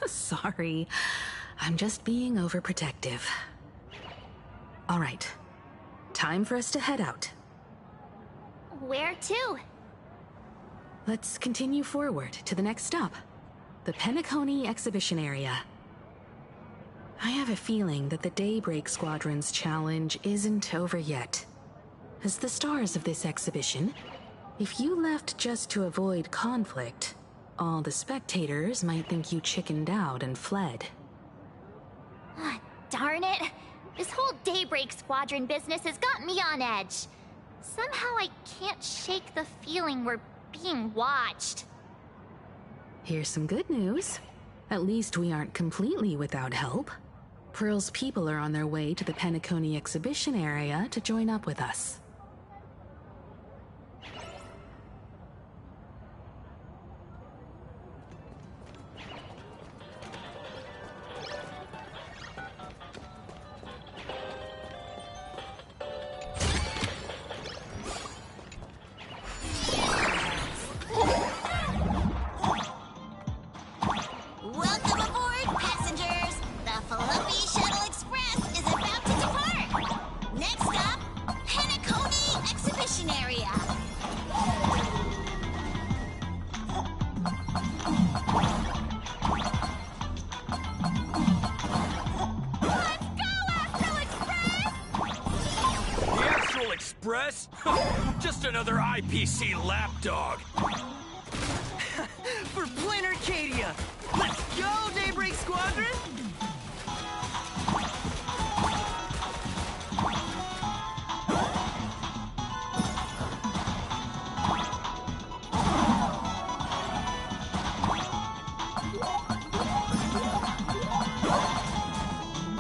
Sorry, I'm just being overprotective. All right, time for us to head out. Where to? Let's continue forward to the next stop, the Penacony exhibition area. I have a feeling that the Daybreak Squadron's challenge isn't over yet. As the stars of this exhibition, if you left just to avoid conflict, all the spectators might think you chickened out and fled. Darn it! This whole Daybreak Squadron business has got me on edge. Somehow I can't shake the feeling we're being watched. Here's some good news. At least we aren't completely without help. Pearl's people are on their way to the Penacony exhibition area to join up with us. Just another IPC lapdog. For Plain Arcadia! Let's go, Daybreak Squadron!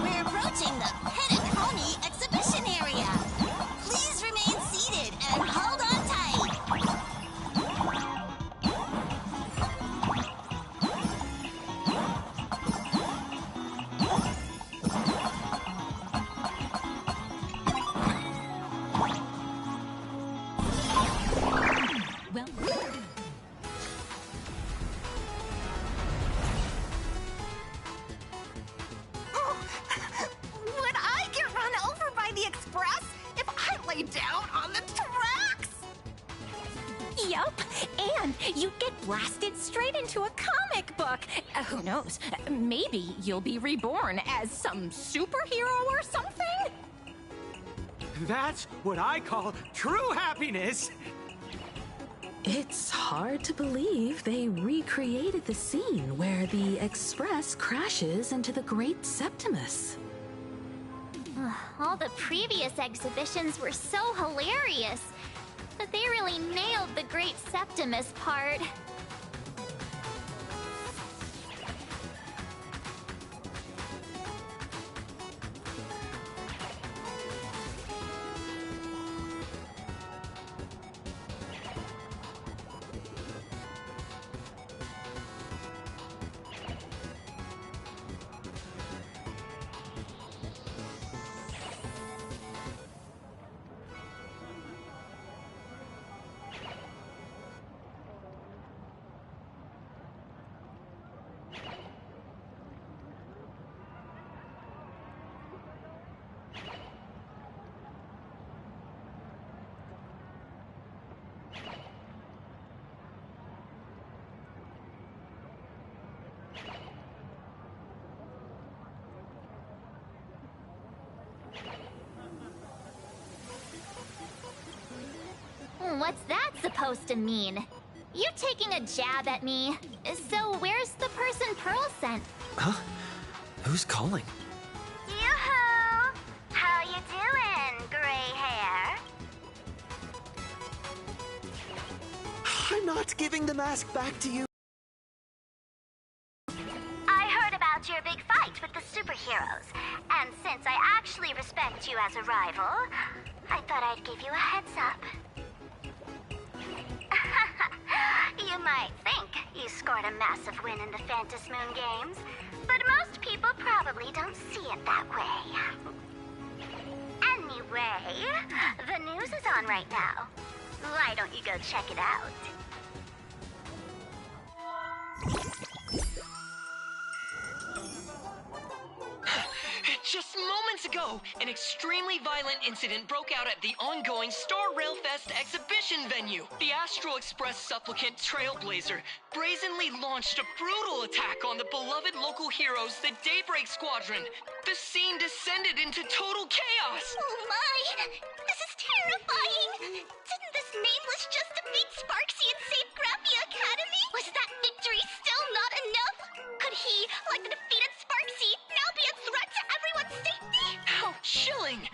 We're approaching the Penacony exhibition area. Please remain seated and hold on tight. Would I get run over by the express if I lay down on the tracks? Yup, and you'd get blasted straight into a comic book. Who knows? Maybe you'll be reborn as some superhero or something? That's what I call true happiness! It's hard to believe they recreated the scene where the Express crashes into the Great Septimus. All the previous exhibitions were so hilarious, but they really nailed the Great Septimus part. What's that supposed to mean? You taking a jab at me? So where's the person Pearl sent? Huh? Who's calling? Yoo-hoo! How you doing, gray hair? I'm not giving the mask back to you. I heard about your big fight with the superheroes, and since I actually respect you as a rival, I thought I'd give you a heads up. You might think you scored a massive win in the Phantom Moon games, but most people probably don't see it that way. Anyway, the news is on right now. Why don't you go check it out? Just moments ago, an extremely violent incident broke out at the ongoing Star Railfest exhibition venue. The Astral Express supplicant Trailblazer brazenly launched a brutal attack on the beloved local heroes, the Daybreak Squadron. The scene descended into total chaos. Oh my! This is terrifying! Didn't this nameless just defeat Sparksy and save Graphia Academy? Was that victory still not enough? Could he, like the defeated Sparksy, now be a threat to everyone's safety? How chilling!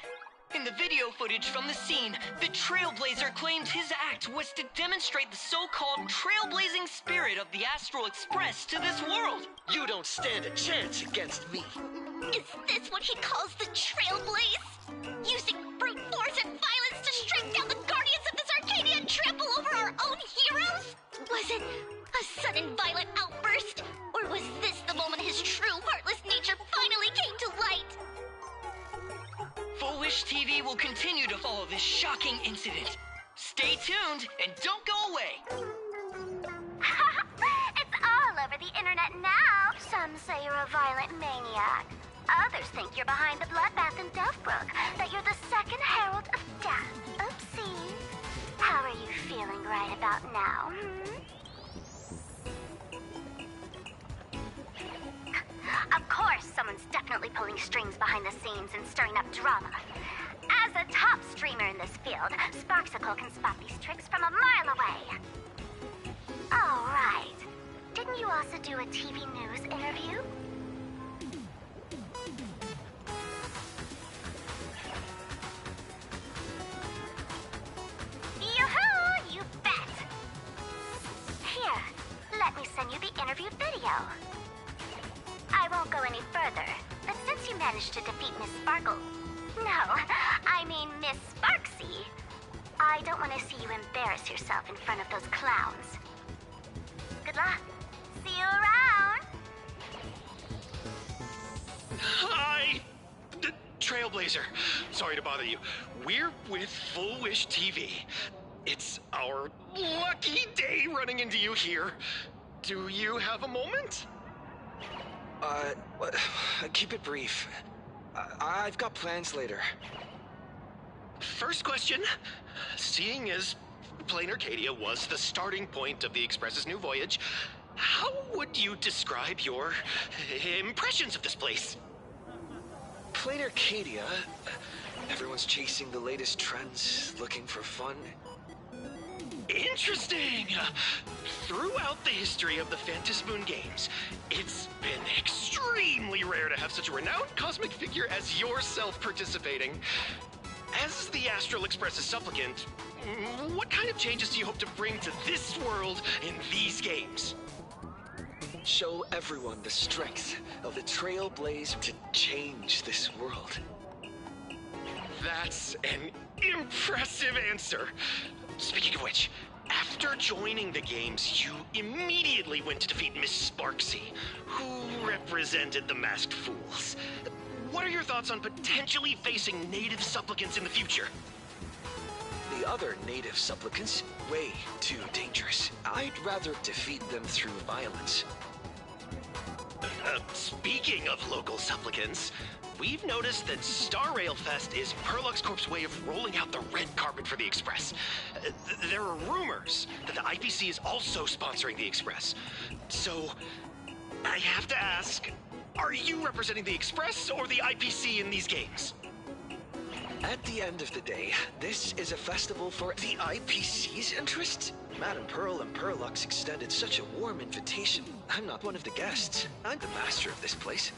In the video footage from the scene, the Trailblazer claimed his act was to demonstrate the so-called trailblazing spirit of the Astral Express to this world. You don't stand a chance against me. Is this what he calls the Trailblaze? Using brute force and violence to strike down the guardians of this Arcadia and trample over our own heroes? Was it a sudden violent outburst? Or was this the moment his true heartless nature finally came to light? Foolish TV will continue to follow this shocking incident. Stay tuned and don't go away. It's all over the internet now. Some say you're a violent maniac. Others think you're behind the bloodbath in Deathbrook, that you're the second herald of death. Oopsie. How are you feeling right about now, Of course, someone's definitely pulling strings behind the scenes and stirring up drama. As a top streamer in this field, Sparksicle can spot these tricks from a mile away. Oh, right. Didn't you also do a TV news interview? Yoo-hoo! You bet! Here, let me send you the interview video. I won't go any further, but since you managed to defeat Miss Sparkle... No, I mean Miss Sparksy. I don't want to see you embarrass yourself in front of those clowns. Good luck. See you around. Hi! Trailblazer. Sorry to bother you. We're with Full Wish TV. It's our lucky day running into you here. Do you have a moment? Keep it brief. I've got plans later. First question. Seeing as Plain Arcadia was the starting point of the Express's new voyage, how would you describe your impressions of this place? Plain Arcadia. Everyone's chasing the latest trends, looking for fun. Interesting! Throughout the history of the Phantasmoon games, it's been extremely rare to have such a renowned cosmic figure as yourself participating. As the Astral Express's supplicant, what kind of changes do you hope to bring to this world in these games? Show everyone the strength of the Trailblaze to change this world. That's an impressive answer. Speaking of which, after joining the games, you immediately went to defeat Miss Sparksy, who represented the Masked Fools. What are your thoughts on potentially facing native supplicants in the future? The other native supplicants, way too dangerous. I'd rather defeat them through violence. Speaking of local supplicants, we've noticed that Star Rail Fest is Perlux Corp's way of rolling out the red carpet for the Express. There are rumors that the IPC is also sponsoring the Express. So, I have to ask, are you representing the Express or the IPC in these games? At the end of the day, this is a festival for the IPC's interests. Madame Pearl and Perlux extended such a warm invitation. I'm not one of the guests. I'm the master of this place.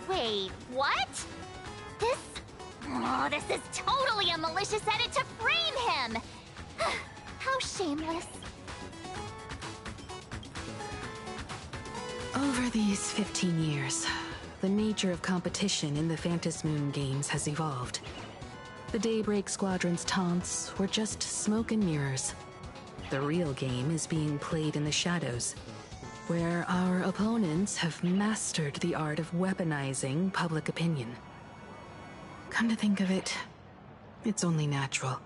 Wait, what? This... Oh, this is totally a malicious edit to frame him! How shameless. Over these 15 years, the nature of competition in the Phantasmoon games has evolved. The Daybreak Squadron's taunts were just smoke and mirrors. The real game is being played in the shadows, where our opponents have mastered the art of weaponizing public opinion. Come to think of it, it's only natural.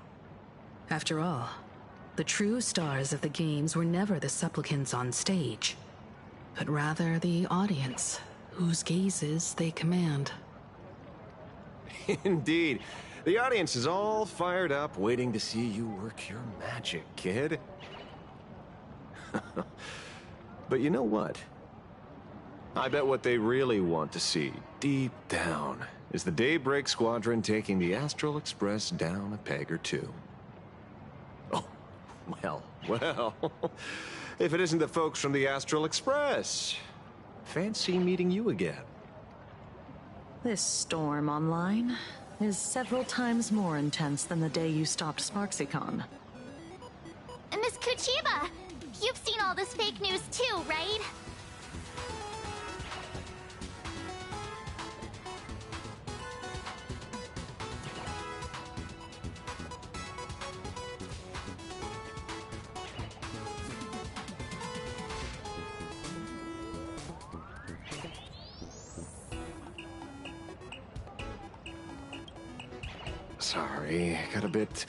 After all, the true stars of the games were never the supplicants on stage, but rather the audience, whose gazes they command. Indeed. The audience is all fired up, waiting to see you work your magic, kid. But you know what? I bet what they really want to see, deep down, is the Daybreak Squadron taking the Astral Express down a peg or two. Oh, well. If it isn't the folks from the Astral Express. Fancy meeting you again. This storm online is several times more intense than the day you stopped SparksyCon. Miss Kuchiba, you've seen all this fake news too, right? Sorry, got a bit,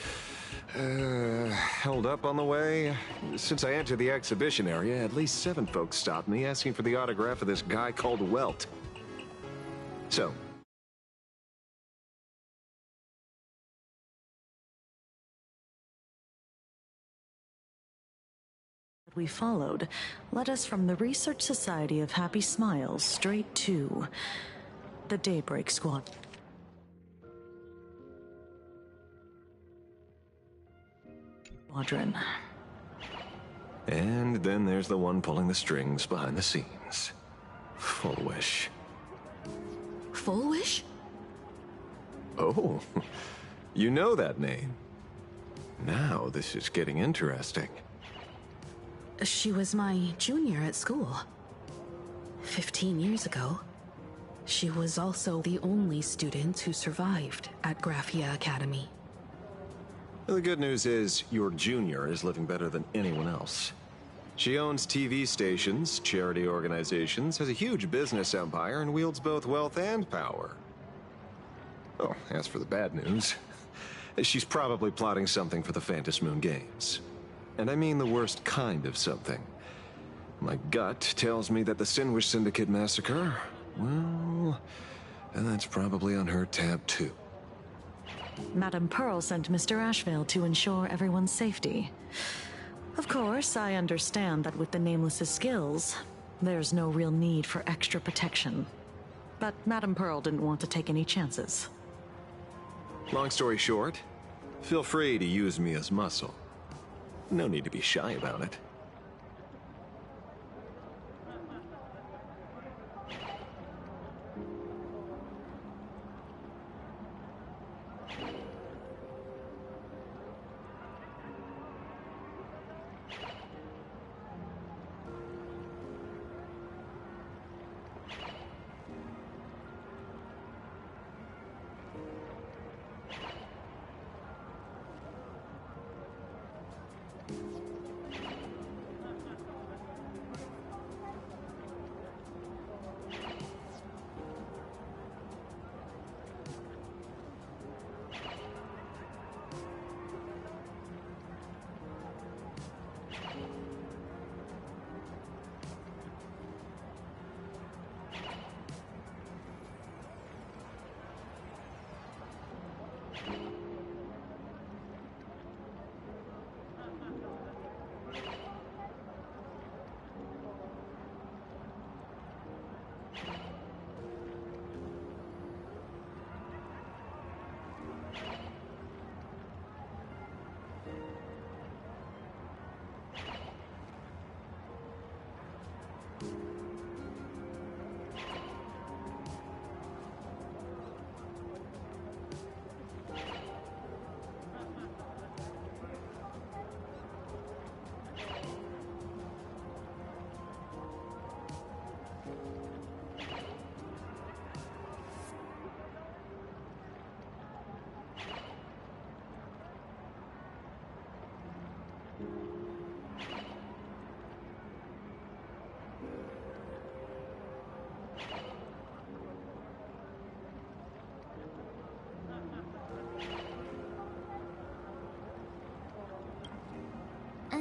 held up on the way. Since I entered the exhibition area, at least 7 folks stopped me asking for the autograph of this guy called Welt. So, We followed led us from the Research Society of Happy Smiles straight to the Daybreak Squadron. and then there's the one pulling the strings behind the scenes. Full Wish. Full Wish? Oh, you know that name. Now this is getting interesting. She was my junior at school. 15 years ago. She was also the only student who survived at Graphia Academy. The good news is, your junior is living better than anyone else. She owns TV stations, charity organizations, has a huge business empire, and wields both wealth and power. Oh, as for the bad news, she's probably plotting something for the Phantom Moon Games. And I mean the worst kind of something. My gut tells me that the Sinwish Syndicate massacre, well, and that's probably on her tab too. Madame Pearl sent Mr. Ashvale to ensure everyone's safety. Of course, I understand that with the Nameless's skills, there's no real need for extra protection. But Madame Pearl didn't want to take any chances. Long story short, feel free to use me as muscle. No need to be shy about it.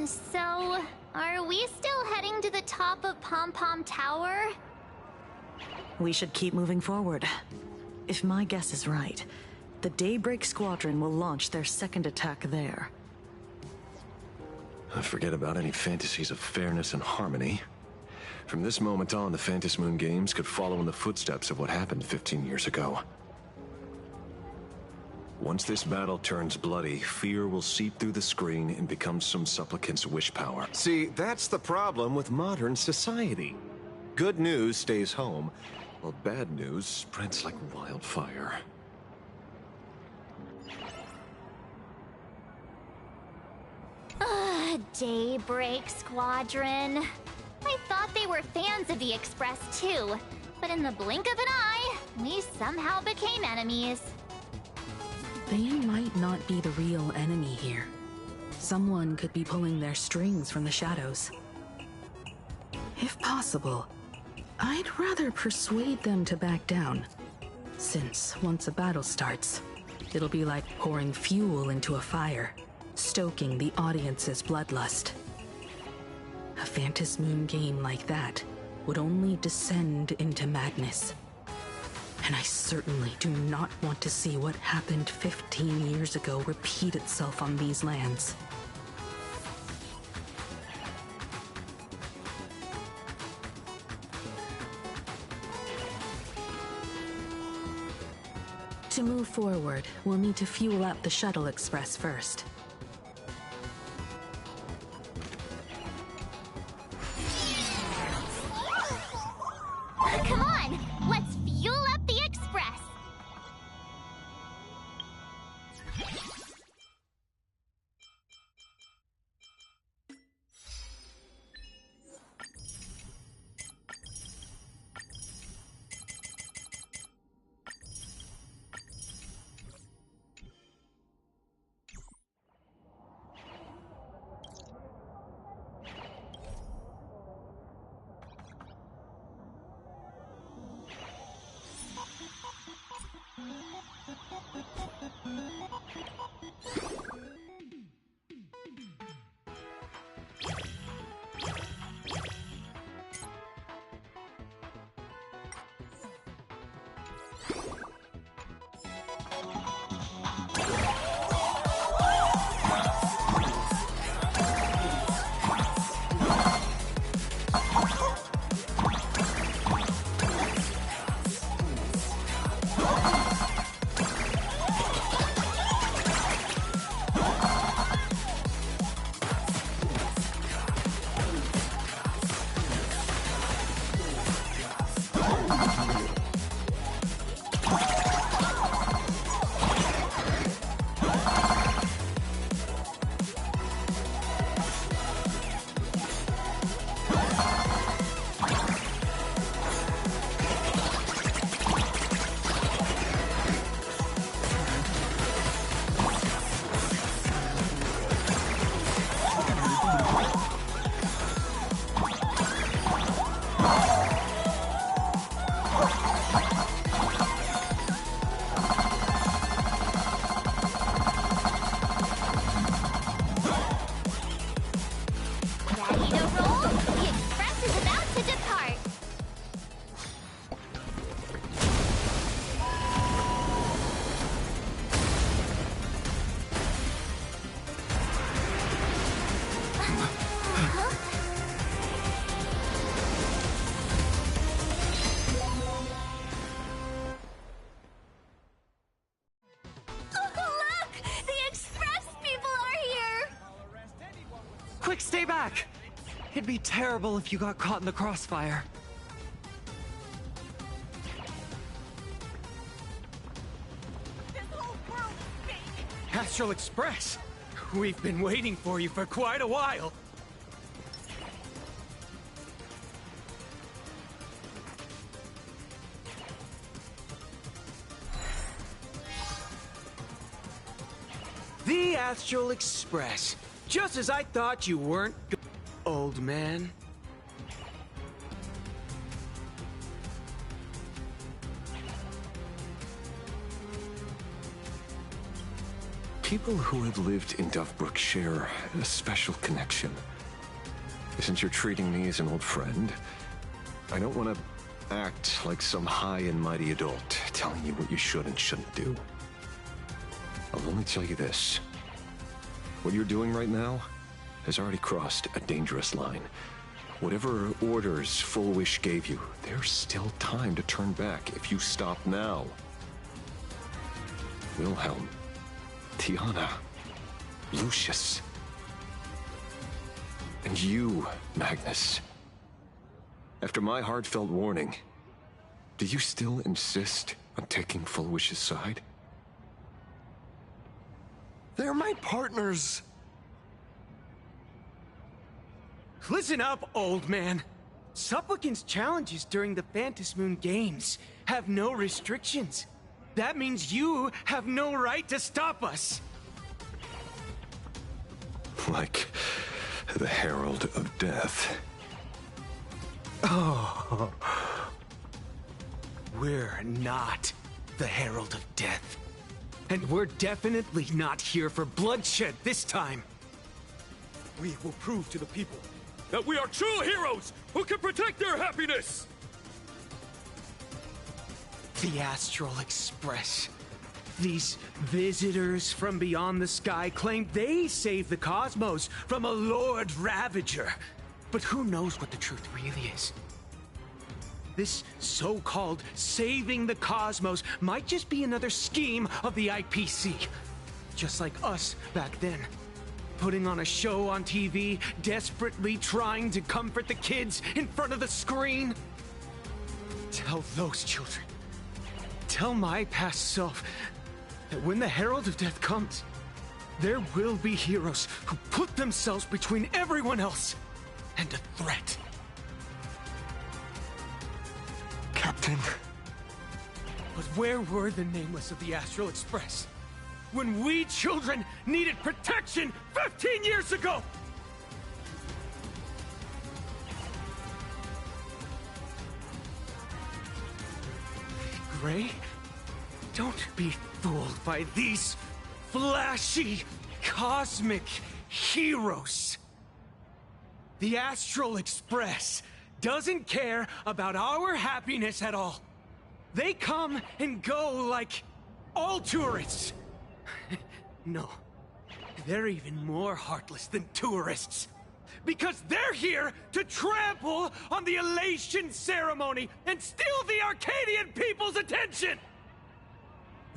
So, are we still heading to the top of Pom Pom Tower? We should keep moving forward. If my guess is right, the Daybreak Squadron will launch their second attack there. Forget about any fantasies of fairness and harmony. From this moment on, the Phantom Moon Games could follow in the footsteps of what happened 15 years ago. Once this battle turns bloody, fear will seep through the screen and become some supplicant's wish power. See, that's the problem with modern society. Good news stays home, while bad news spreads like wildfire. Daybreak Squadron. I thought they were fans of the Express too, but in the blink of an eye, we somehow became enemies. They might not be the real enemy here. Someone could be pulling their strings from the shadows. If possible, I'd rather persuade them to back down. Since once a battle starts, it'll be like pouring fuel into a fire, stoking the audience's bloodlust. A Phantom Moon game like that would only descend into madness. And I certainly do not want to see what happened 15 years ago repeat itself on these lands. To move forward, we'll need to fuel up the Shuttle Express first. Come on, let's fuel up the Express! Quick, stay back! It'd be terrible if you got caught in the crossfire. This whole world's fake! Astral Express! We've been waiting for you for quite a while. The Astral Express. Just as I thought you weren't old man. People who have lived in Dovebrook share a special connection. Since you're treating me as an old friend, I don't want to act like some high and mighty adult telling you what you should and shouldn't do. I'll only tell you this. What you're doing right now has already crossed a dangerous line. Whatever orders Full Wish gave you, there's still time to turn back if you stop now. Wilhelm, Tiana, Lucius, and you, Magnus. After my heartfelt warning, do you still insist on taking Full Wish's side? They're my partners. Listen up, old man. Supplicant's challenges during the Phantasmoon Games have no restrictions. That means you have no right to stop us. Like the Herald of Death. Oh. We're not the Herald of Death. And we're definitely not here for bloodshed this time. We will prove to the people that we are true heroes who can protect their happiness! The Astral Express. These visitors from beyond the sky claim they saved the cosmos from a Lord Ravager. But who knows what the truth really is? This so-called saving the cosmos might just be another scheme of the IPC. Just like us back then. Putting on a show on TV, desperately trying to comfort the kids in front of the screen. Tell those children. Tell my past self that when the Herald of Death comes, there will be heroes who put themselves between everyone else and a threat. Captain. But where were the nameless of the Astral Express when we children needed protection 15 years ago? Gray, don't be fooled by these flashy, cosmic heroes. The Astral Express doesn't care about our happiness at all. They come and go like all tourists. No, they're even more heartless than tourists. Because they're here to trample on the elation ceremony and steal the Arcadian people's attention!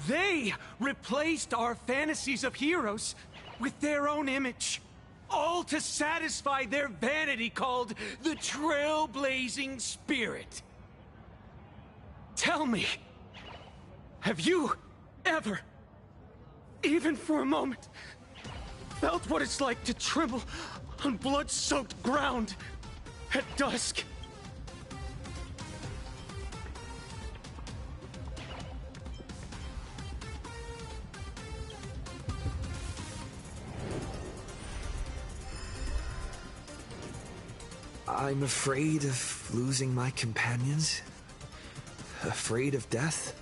They replaced our fantasies of heroes with their own image. All to satisfy their vanity called the Trailblazing Spirit. Tell me, have you ever, even for a moment, felt what it's like to tremble on blood-soaked ground at dusk? I'm afraid of losing my companions. Afraid of death.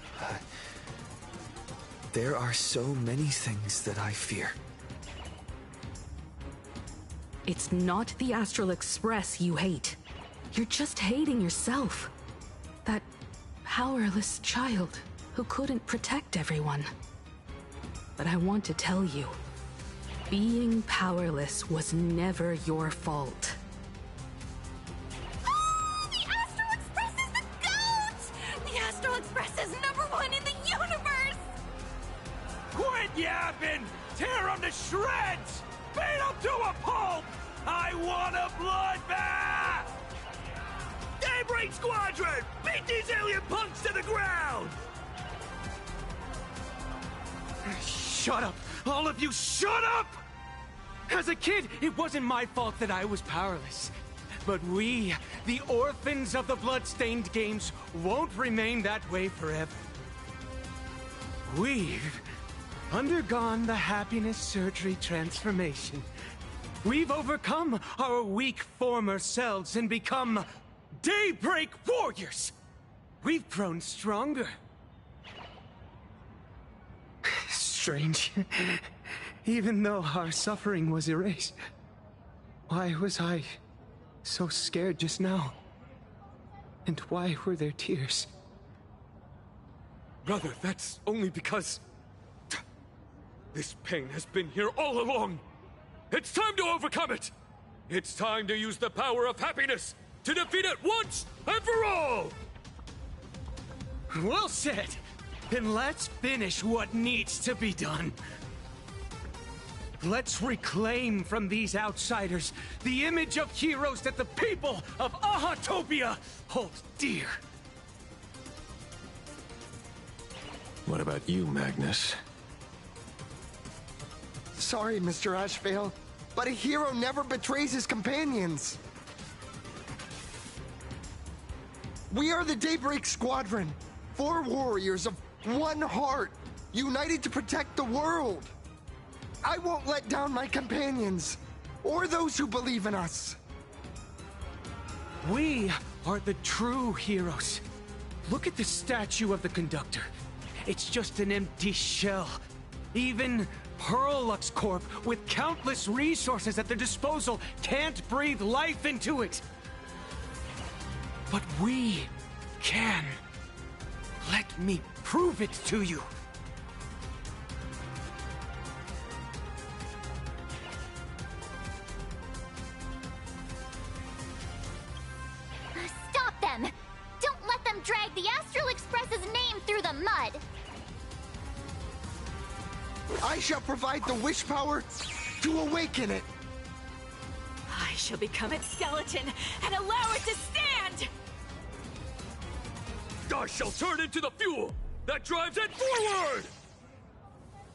There are so many things that I fear. It's not the Astral Express you hate. You're just hating yourself. That powerless child who couldn't protect everyone. But I want to tell you, being powerless was never your fault. The Astral Express is the GOAT! The Astral Express is #1 in the universe! Quit yapping! Tear them to shreds! Beat them to a pulp! I want a bloodbath! Daybreak Squadron! Beat these alien punks to the ground! Shut up! All of you, shut up! As a kid, it wasn't my fault that I was powerless. But we, the orphans of the Bloodstained Games, won't remain that way forever. We've undergone the happiness surgery transformation. We've overcome our weak former selves and become Daybreak Warriors! We've grown stronger. Strange. Even though our suffering was erased, why was I so scared just now? And why were there tears? Brother, that's only because... this pain has been here all along. It's time to overcome it! It's time to use the power of happiness to defeat it once and for all! Well said! Then let's finish what needs to be done. Let's reclaim from these outsiders the image of heroes that the people of Ahatopia hold dear. What about you, Magnus? Sorry, Mr. Ashvale, but a hero never betrays his companions. We are the Daybreak Squadron, 4 warriors of one heart, united to protect the world. I won't let down my companions, or those who believe in us. We are the true heroes. Look at the statue of the conductor. It's just an empty shell. Even Perlux Corp, with countless resources at their disposal, can't breathe life into it. But we can. Let me prove it to you. Stop them! Don't let them drag the Astral Express's name through the mud! I shall provide the wish power to awaken it. I shall become its skeleton and allow it to stand! I shall turn into the fuel that drives it forward!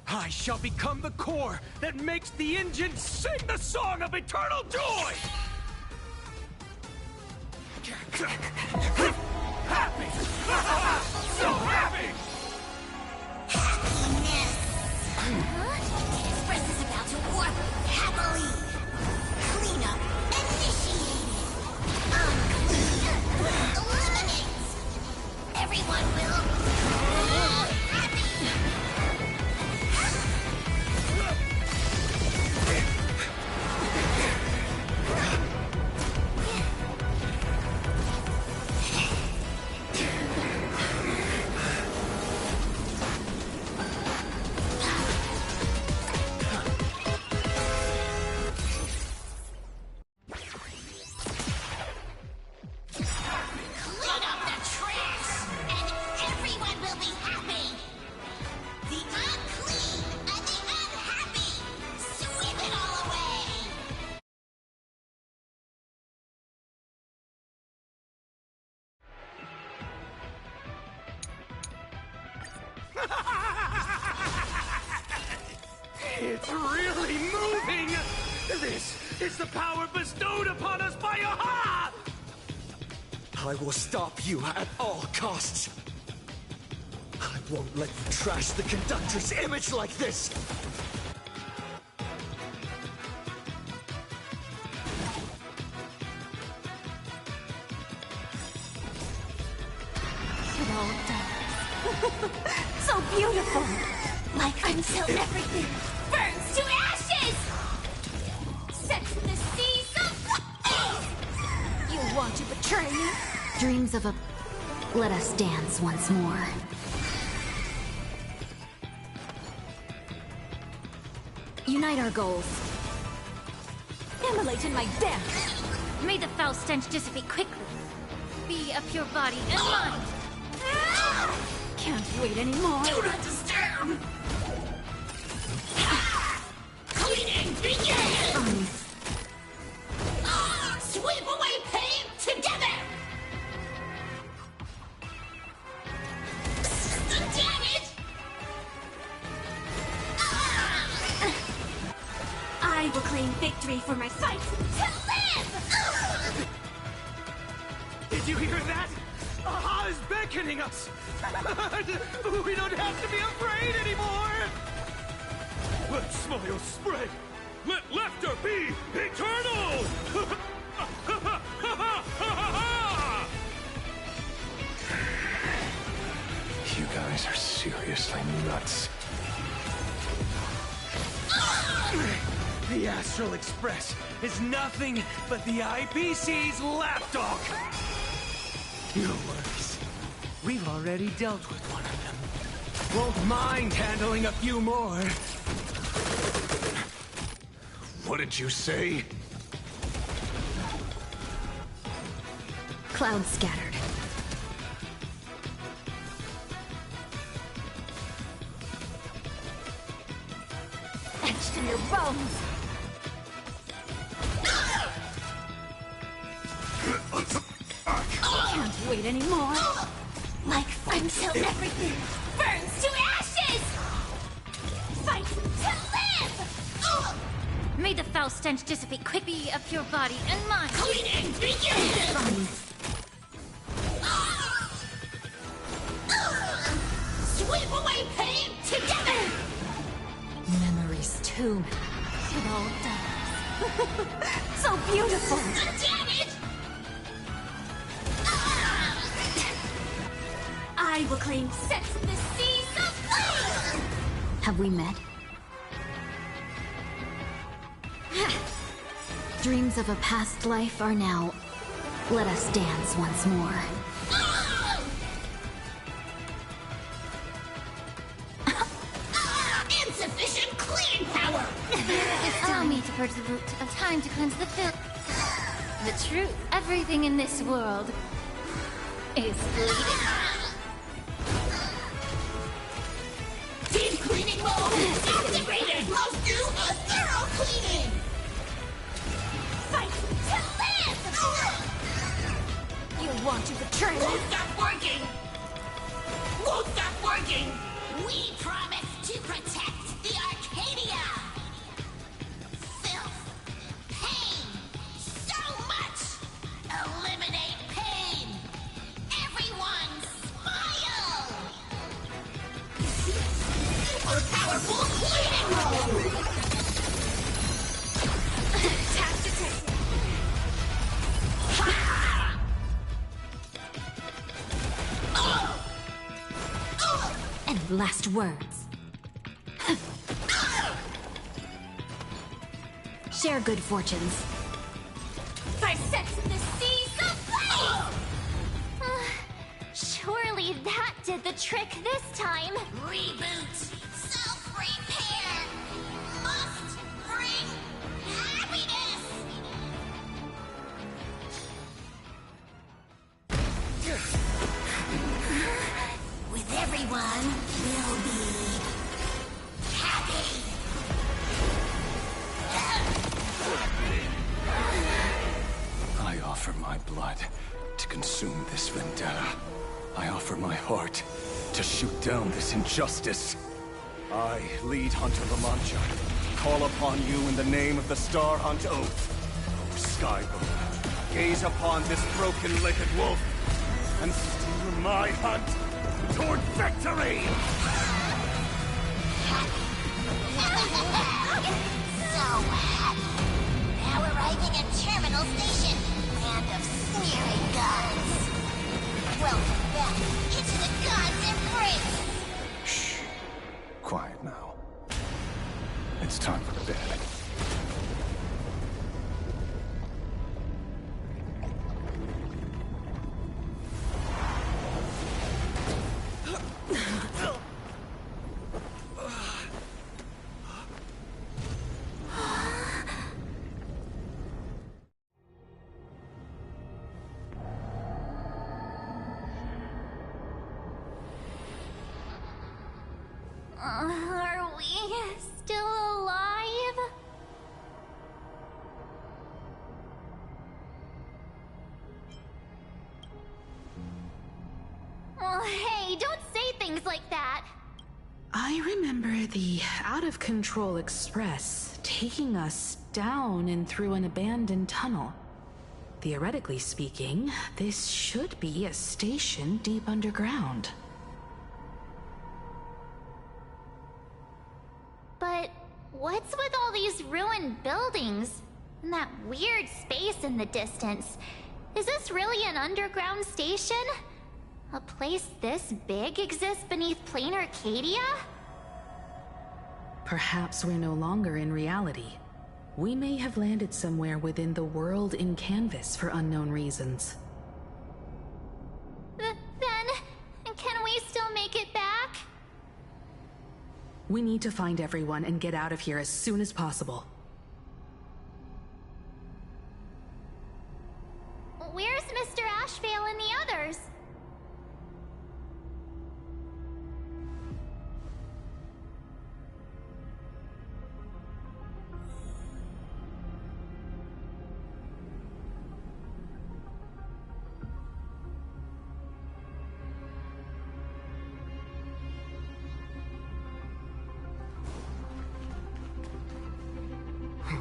I shall become the core that makes the engine sing the song of eternal joy! Happy! So happy! The Express is about to warp happily. Cleanup initiated. Eliminate. Everyone will happy. Clean up the trash, and everyone will be happy. The unclean and the unhappy, sweep it all away. It's really moving! This is the power bestowed upon us by Aha! I will stop you at all costs. I won't let you trash the conductor's image like this! It all dies. So beautiful. Like until everything burns to ashes. Sets the seas ablaze. You want to betray me? Dreams of a... Let us dance once more. Unite our goals. Immolate in my death. May the foul stench dissipate quickly. Be a pure body and mind. Can't wait anymore. Do not disturb. Cleaning begins. Sweep away pain together. System damage. I will claim victory for my fight to live. Did you hear that? Aha is beckoning us! We don't have to be afraid anymore! Let smile spread! Let laughter be eternal! You guys are seriously nuts. The Astral Express is nothing but the IPC's lapdog! No worries. We've already dealt with one of them. Won't mind handling a few more. What did you say? Clouds scattered. Etched in your bones! Can't wait anymore! Like until everything burns to ashes! Fight to live! May the foul stench dissipate quickly of your body and mind. Cleaning begins! Sweep away pain together! Memories too. It all dies. So beautiful! Damn it! I will claim sex in the seas of flame! Have we met? Dreams of a past life are now. Let us dance once more. Insufficient cleaning power! It's time me to purge the root of time to cleanse the filth. The truth, everything in this world is bleeding. Deep cleaning mode activated! Must do a thorough cleaning! Fight to live! You want to betray? Won't stop working! Won't stop working! We promise to protect the Arcadia! Filth! Pain! So much! Eliminate pain! Everyone smile! Super powerful cleaning mode! Task detected! And last words. Share good fortunes. For sex in the seas of flame! Surely that did the trick this time. Reboot. Self-repair. Must bring happiness. With everyone, we'll be happy. I offer my blood to consume this vendetta. I offer my heart to shoot down this injustice. I, lead Hunter La Mancha, call upon you in the name of the Star Hunt Oath. O Skybow, gaze upon this broken-legged wolf and steer my hunt toward victory! So happy. Now arriving at Terminal Station, land of smearing gods. Welcome back into the gods' embrace. Shh. Quiet now. It's time for bed. Are we still alive? Oh, hey, don't say things like that. I remember the out-of-control express taking us down and through an abandoned tunnel. Theoretically speaking, this should be a station deep underground. But what's with all these ruined buildings? And that weird space in the distance? Is this really an underground station? A place this big exists beneath plain Arcadia? Perhaps we're no longer in reality. We may have landed somewhere within the world in canvas for unknown reasons. We need to find everyone and get out of here as soon as possible. Where's Mr. Ashvale and the others?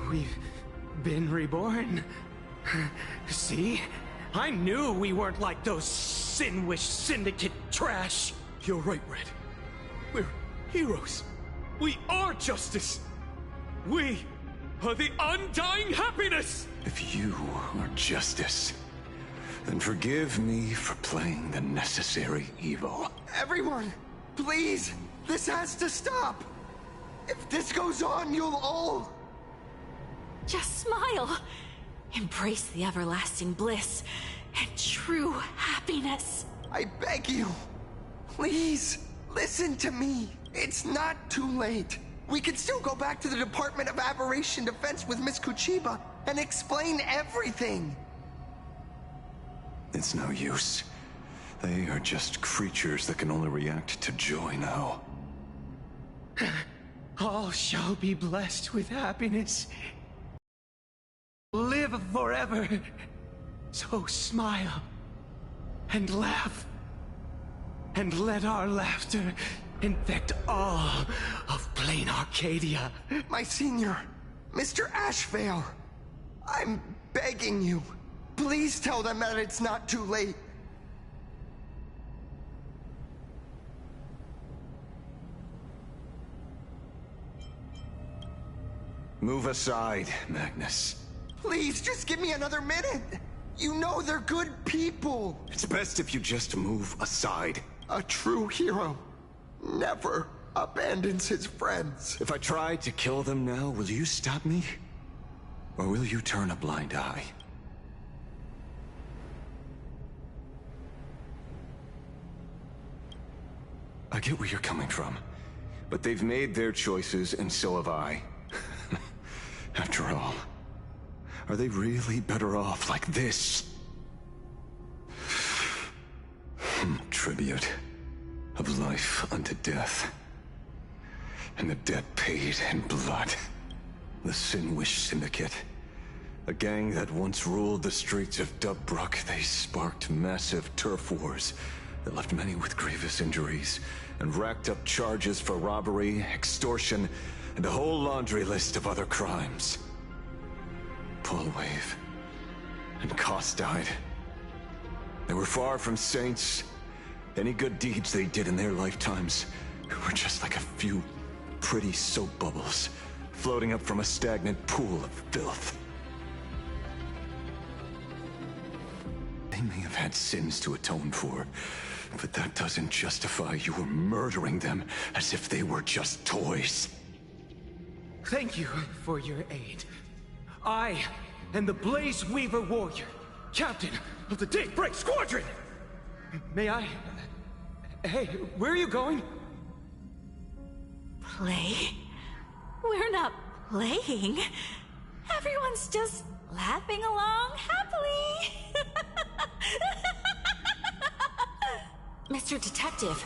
We've been reborn. See? I knew we weren't like those Sinwish Syndicate trash. You're right, Red. We're heroes. We are justice. We are the undying happiness! If you are justice, then forgive me for playing the necessary evil. Everyone, please! This has to stop! If this goes on, you'll all... Just smile. Embrace the everlasting bliss and true happiness. I beg you, please, listen to me. It's not too late. We can still go back to the Department of Aberration Defense with Miss Kuchiba and explain everything. It's no use. They are just creatures that can only react to joy now. All shall be blessed with happiness. Live forever. So smile and laugh, and let our laughter infect all of plain Arcadia. My senior, Mr. Ashvale, I'm begging you. Please tell them that it's not too late. Move aside, Magnus. Please, just give me another minute. You know they're good people. It's best if you just move aside. A true hero never abandons his friends. If I try to kill them now, will you stop me? Or will you turn a blind eye? I get where you're coming from, but they've made their choices and so have I. After all, are they really better off like this? Tribute of life unto death, and the debt paid in blood. The Sinwish Syndicate, a gang that once ruled the streets of Dubbrook. They sparked massive turf wars that left many with grievous injuries and racked up charges for robbery, extortion, and a whole laundry list of other crimes. Pullwave and Koss died. They were far from saints. Any good deeds they did in their lifetimes were just like a few pretty soap bubbles floating up from a stagnant pool of filth. They may have had sins to atone for, but that doesn't justify you murdering them as if they were just toys. Thank you for your aid. I am the Blaze Weaver Warrior, captain of the Daybreak Squadron! May I... Hey, where are you going? Play? We're not playing. Everyone's just laughing along happily. Mr. Detective,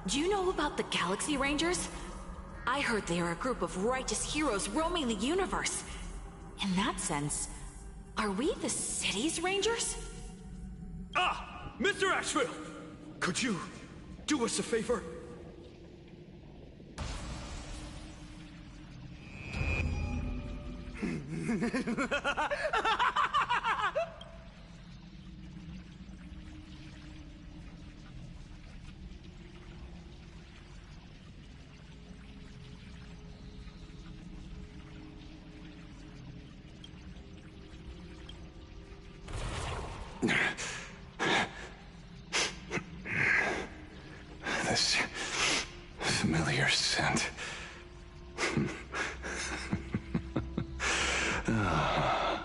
do you know about the Galaxy Rangers? I heard they are a group of righteous heroes roaming the universe. In that sense, are we the city's Rangers? Ah! Mr. Ashvale! Could you do us a favor? This familiar scent. Ah,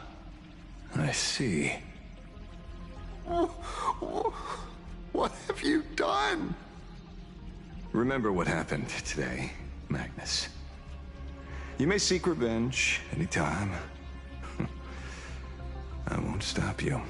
I see. What have you done? Remember what happened today, Magnus. You may seek revenge anytime. I won't stop you.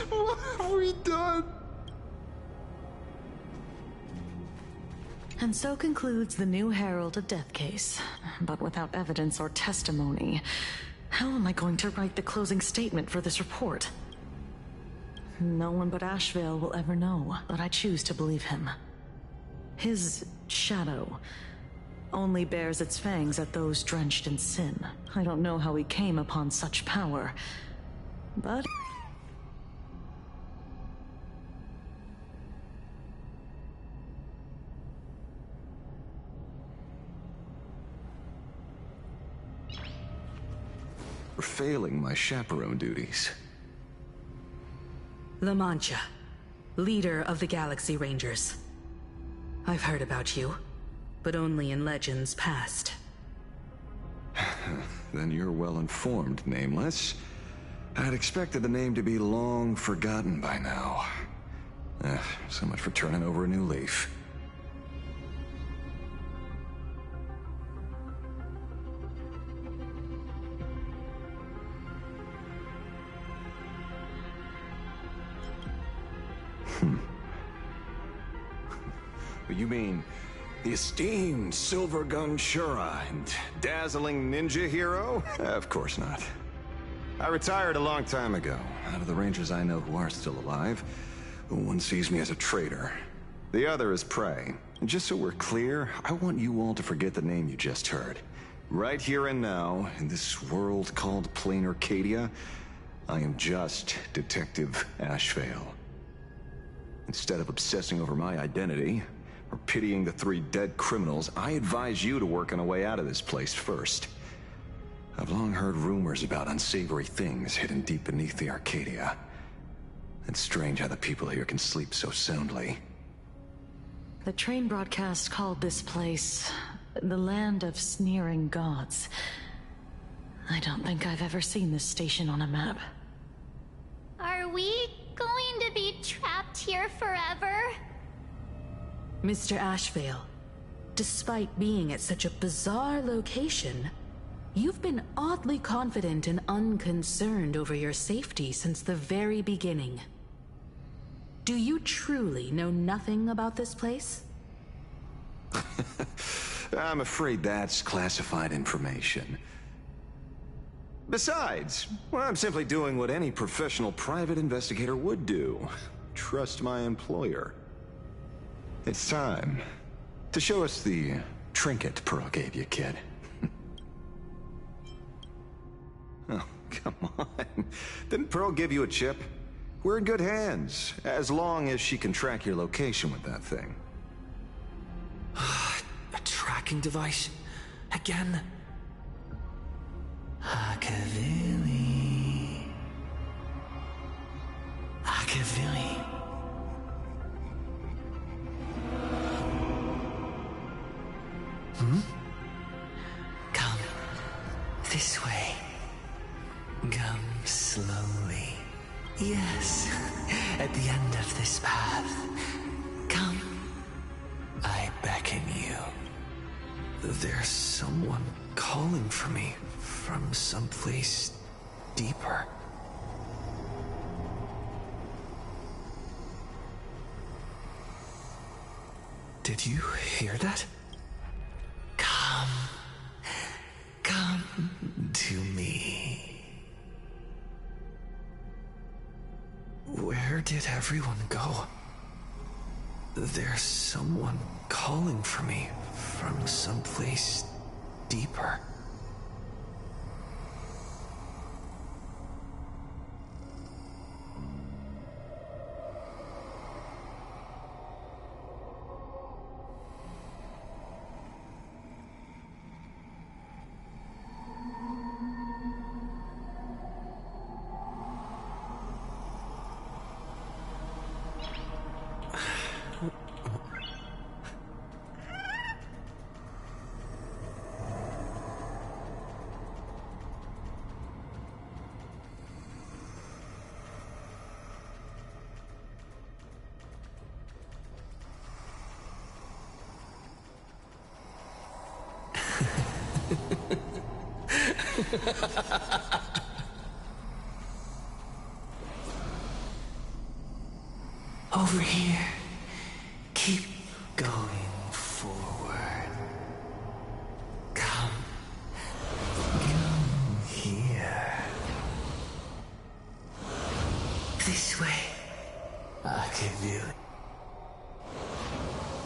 What have we done? And so concludes the new Herald of Death case. But without evidence or testimony, how am I going to write the closing statement for this report? No one but Ashvale will ever know, but I choose to believe him. His shadow only bears its fangs at those drenched in sin. I don't know how he came upon such power, but... For failing my chaperone duties. La Mancha, leader of the Galaxy Rangers. I've heard about you, but only in legends past. Then you're well informed, Nameless. I'd expected the name to be long forgotten by now. So much for turning over a new leaf. You mean the esteemed Silver Gun Shura and dazzling ninja hero? Of course not. I retired a long time ago. Out of the Rangers I know who are still alive, one sees me as a traitor. The other is prey. And just so we're clear, I want you all to forget the name you just heard. Right here and now, in this world called Plain Arcadia, I am just Detective Ashvale. Instead of obsessing over my identity, or pitying the 3 dead criminals, I advise you to work on a way out of this place first. I've long heard rumors about unsavory things hidden deep beneath the Arcadia. It's strange how the people here can sleep so soundly. The train broadcast called this place the Land of Sneering Gods. I don't think I've ever seen this station on a map. Are we going to be trapped here forever? Mr. Ashvale, despite being at such a bizarre location, you've been oddly confident and unconcerned over your safety since the very beginning. Do you truly know nothing about this place? I'm afraid that's classified information. Besides, well, I'm simply doing what any professional private investigator would do. Trust my employer. It's time to show us the trinket Pearl gave you, kid. Oh, come on. Didn't Pearl give you a chip? We're in good hands, as long as she can track your location with that thing. A tracking device? Again? Akavili. Akavili. Come this way. Come slowly. Yes, at the end of this path. Come. I beckon you. There's someone calling for me from someplace deeper. Did you hear that? Come to me. Where did everyone go? There's someone calling for me from someplace deeper. Over here. Keep going forward. Come. Come here. This way. I can feel it.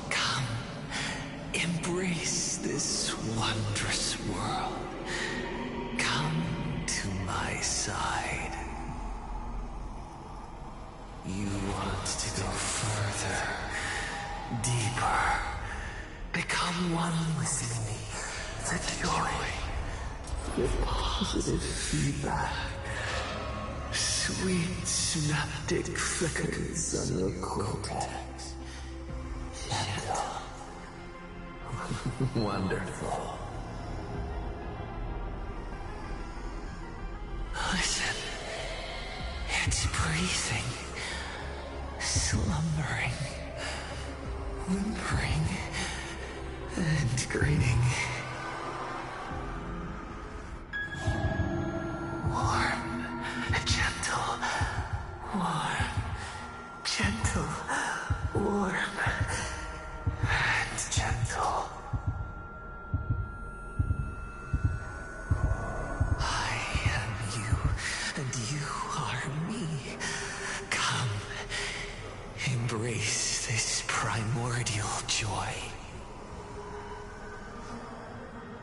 Come. Embrace this wondrous world. Come to my side. You want to go further, deeper, become one with me, the joy, with positive feedback, sweet synaptic flickers on your cortex, gentle, wonderful. Listen, it's breathing. Slumbering, whimpering, and grinning. Warm, gentle, warm, gentle, warm, and gentle. I am you, and you are me. Come. Embrace this primordial joy.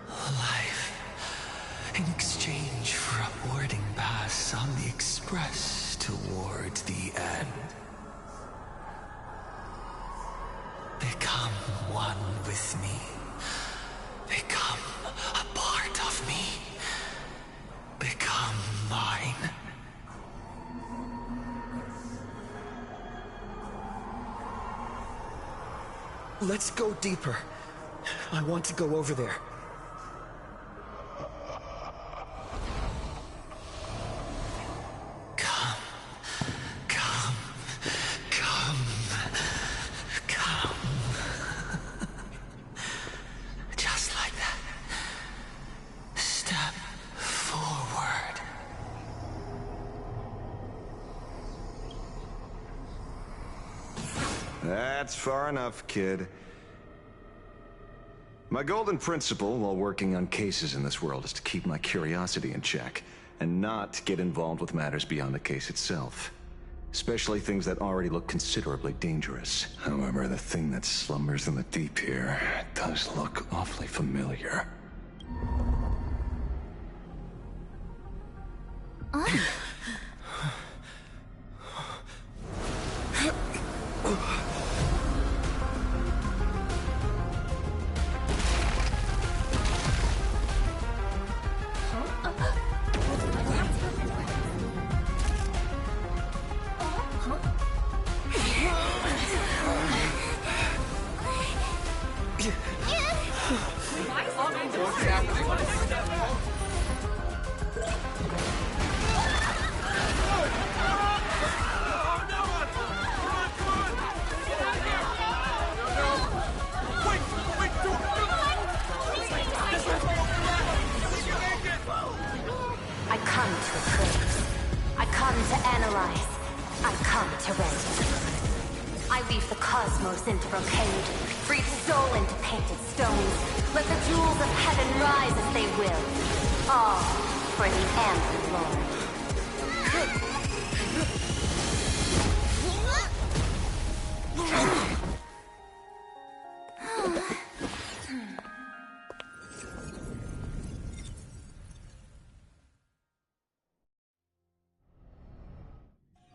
Life, in exchange for a boarding pass on the express toward the end. Become one with me. Become a part of me. Become mine. Let's go deeper. I want to go over there. Come. Come. Come. Come. Just like that. Step forward. That's far enough, kid. My golden principle while working on cases in this world is to keep my curiosity in check, and not get involved with matters beyond the case itself. Especially things that already look considerably dangerous. However, the thing that slumbers in the deep here does look awfully familiar. I come to appraise. I come to analyze. I come to render. I weave the cosmos into brocade, breathe soul into painted stones. Let the jewels of heaven rise as they will. All for the Amber Lord.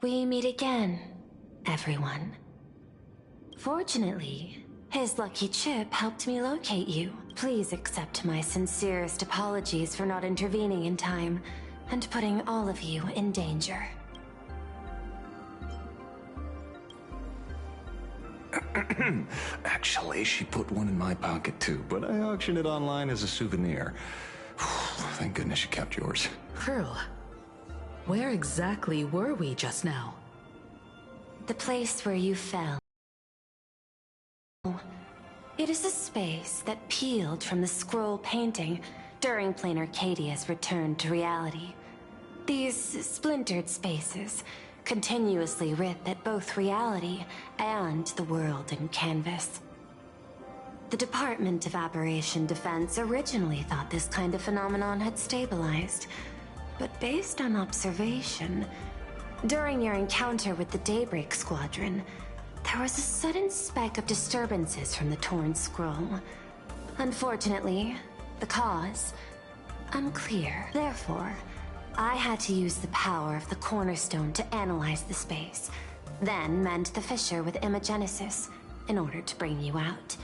We meet again, everyone. Fortunately, his lucky chip helped me locate you. Please accept my sincerest apologies for not intervening in time and putting all of you in danger. Actually, she put one in my pocket too, but I auctioned it online as a souvenir. Thank goodness you kept yours. Pearl, where exactly were we just now? The place where you fell. It is a space that peeled from the scroll painting during Plane Arcadia's return to reality. These splintered spaces continuously rip at both reality and the world in canvas. The Department of Aberration Defense originally thought this kind of phenomenon had stabilized, but based on observation, during your encounter with the Daybreak Squadron, there was a sudden spike of disturbances from the torn scroll. Unfortunately, the cause, unclear. Therefore, I had to use the power of the Cornerstone to analyze the space, then mend the fissure with Imagenesis in order to bring you out.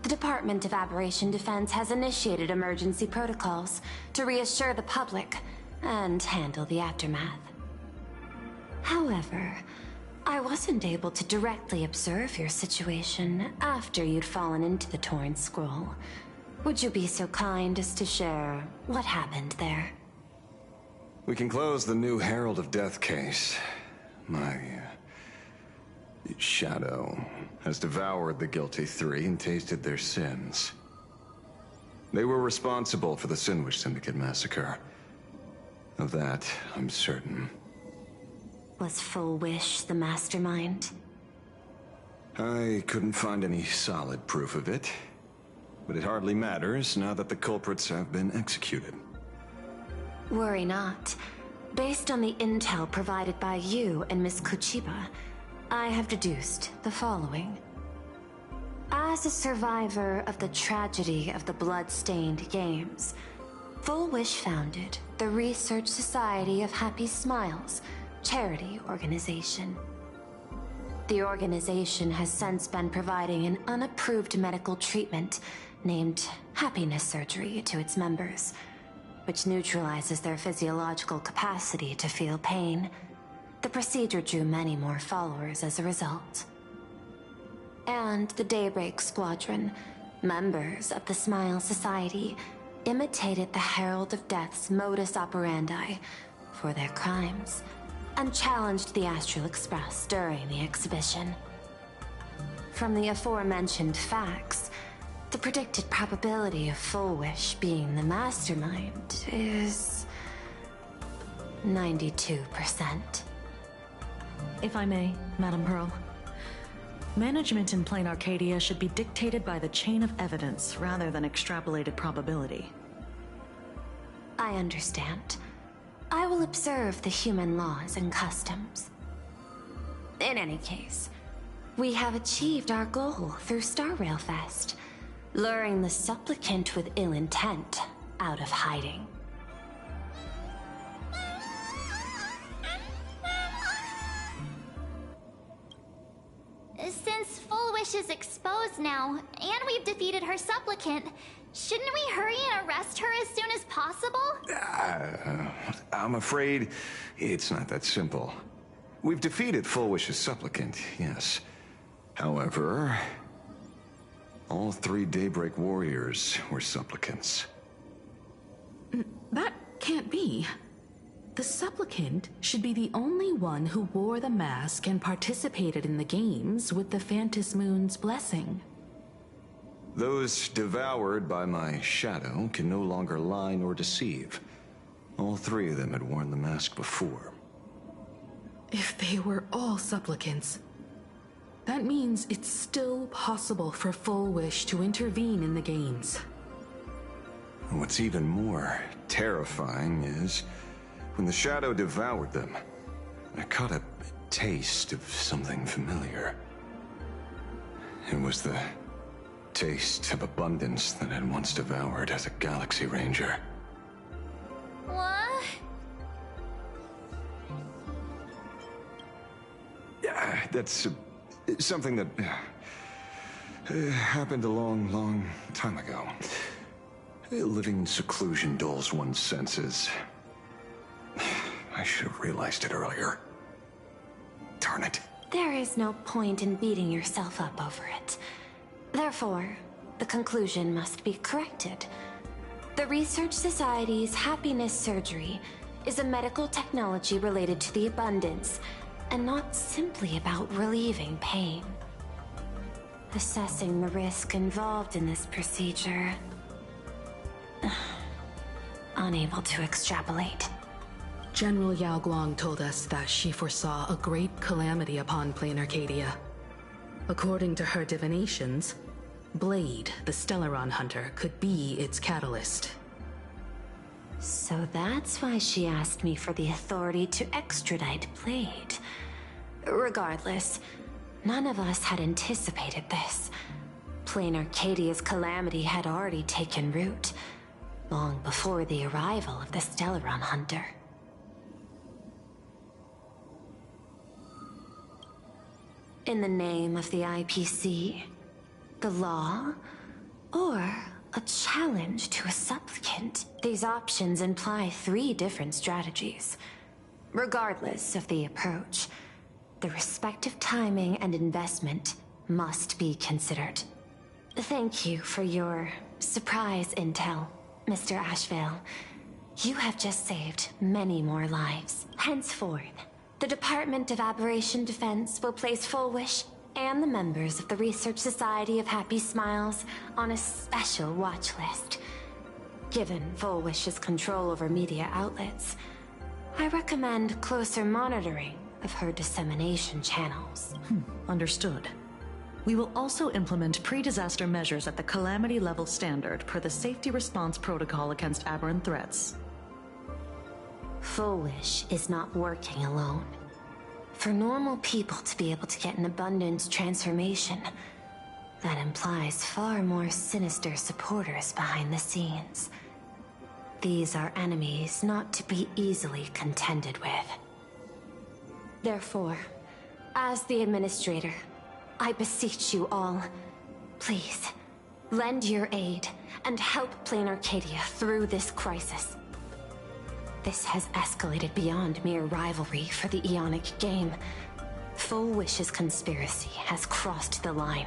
The Department of Aberration Defense has initiated emergency protocols to reassure the public and handle the aftermath. However, I wasn't able to directly observe your situation after you'd fallen into the torn scroll. Would you be so kind as to share what happened there? We can close the new Herald of Death case. My shadow has devoured the guilty three and tasted their sins. They were responsible for the Sinwish Syndicate massacre. Of that, I'm certain. Was Full Wish the mastermind? I couldn't find any solid proof of it, but it hardly matters now that the culprits have been executed. Worry not. Based on the intel provided by you and Miss Kuchiba, I have deduced the following. As a survivor of the tragedy of the Blood-Stained Games, Full Wish founded the Research Society of Happy Smiles, charity organization. The organization has since been providing an unapproved medical treatment named happiness surgery to its members, which neutralizes their physiological capacity to feel pain. The procedure drew many more followers as a result. And the Daybreak Squadron, members of the Smile Society, imitated the Herald of Death's modus operandi for their crimes, and challenged the Astral Express during the exhibition. From the aforementioned facts, the predicted probability of Full Wish being the mastermind is 92%. If I may, Madam Pearl. Management in Plane Arcadia should be dictated by the chain of evidence rather than extrapolated probability. I understand. I will observe the human laws and customs. In any case, we have achieved our goal through Star Rail Fest, luring the supplicant with ill intent out of hiding. Since Full Wish is exposed now, and we've defeated her supplicant, shouldn't we hurry and arrest her as soon as possible? I'm afraid it's not that simple. We've defeated Full Wish's supplicant, yes. However, all three Daybreak warriors were supplicants. That can't be. The supplicant should be the only one who wore the mask and participated in the games with the Phantus Moon's blessing. Those devoured by my shadow can no longer lie nor deceive. All three of them had worn the mask before. If they were all supplicants, that means it's still possible for Full Wish to intervene in the games. What's even more terrifying is, when the shadow devoured them, I caught a taste of something familiar. It was the taste of abundance that I had once devoured as a Galaxy Ranger. What? That's something that happened a long, long time ago. Living in seclusion dulls one's senses. I should have realized it earlier. Darn it. There is no point in beating yourself up over it. Therefore, the conclusion must be corrected. The Research Society's happiness surgery is a medical technology related to the abundance, and not simply about relieving pain. Assessing the risk involved in this procedure unable to extrapolate. General Yao Guang told us that she foresaw a great calamity upon Plain Arcadia. According to her divinations, Blade, the Stellaron hunter, could be its catalyst. So that's why she asked me for the authority to extradite Blade. Regardless, none of us had anticipated this. Plain Arcadia's calamity had already taken root, long before the arrival of the Stellaron hunter. In the name of the IPC, the law, or a challenge to a supplicant, these options imply 3 different strategies. Regardless of the approach, the respective timing and investment must be considered. Thank you for your surprise intel, Mr. Ashvale. You have just saved many more lives. Henceforth, the Department of Aberration Defense will place Fullwish and the members of the Research Society of Happy Smiles on a special watch list. Given Fullwish's control over media outlets, I recommend closer monitoring of her dissemination channels. Understood. We will also implement pre-disaster measures at the calamity level standard per the safety response protocol against aberrant threats. Fullwish is not working alone. For normal people to be able to get an abundance transformation, that implies far more sinister supporters behind the scenes. These are enemies not to be easily contended with. Therefore, as the administrator, I beseech you all, please, lend your aid and help Plain Arcadia through this crisis. This has escalated beyond mere rivalry for the Ionic game. Fullwish's conspiracy has crossed the line.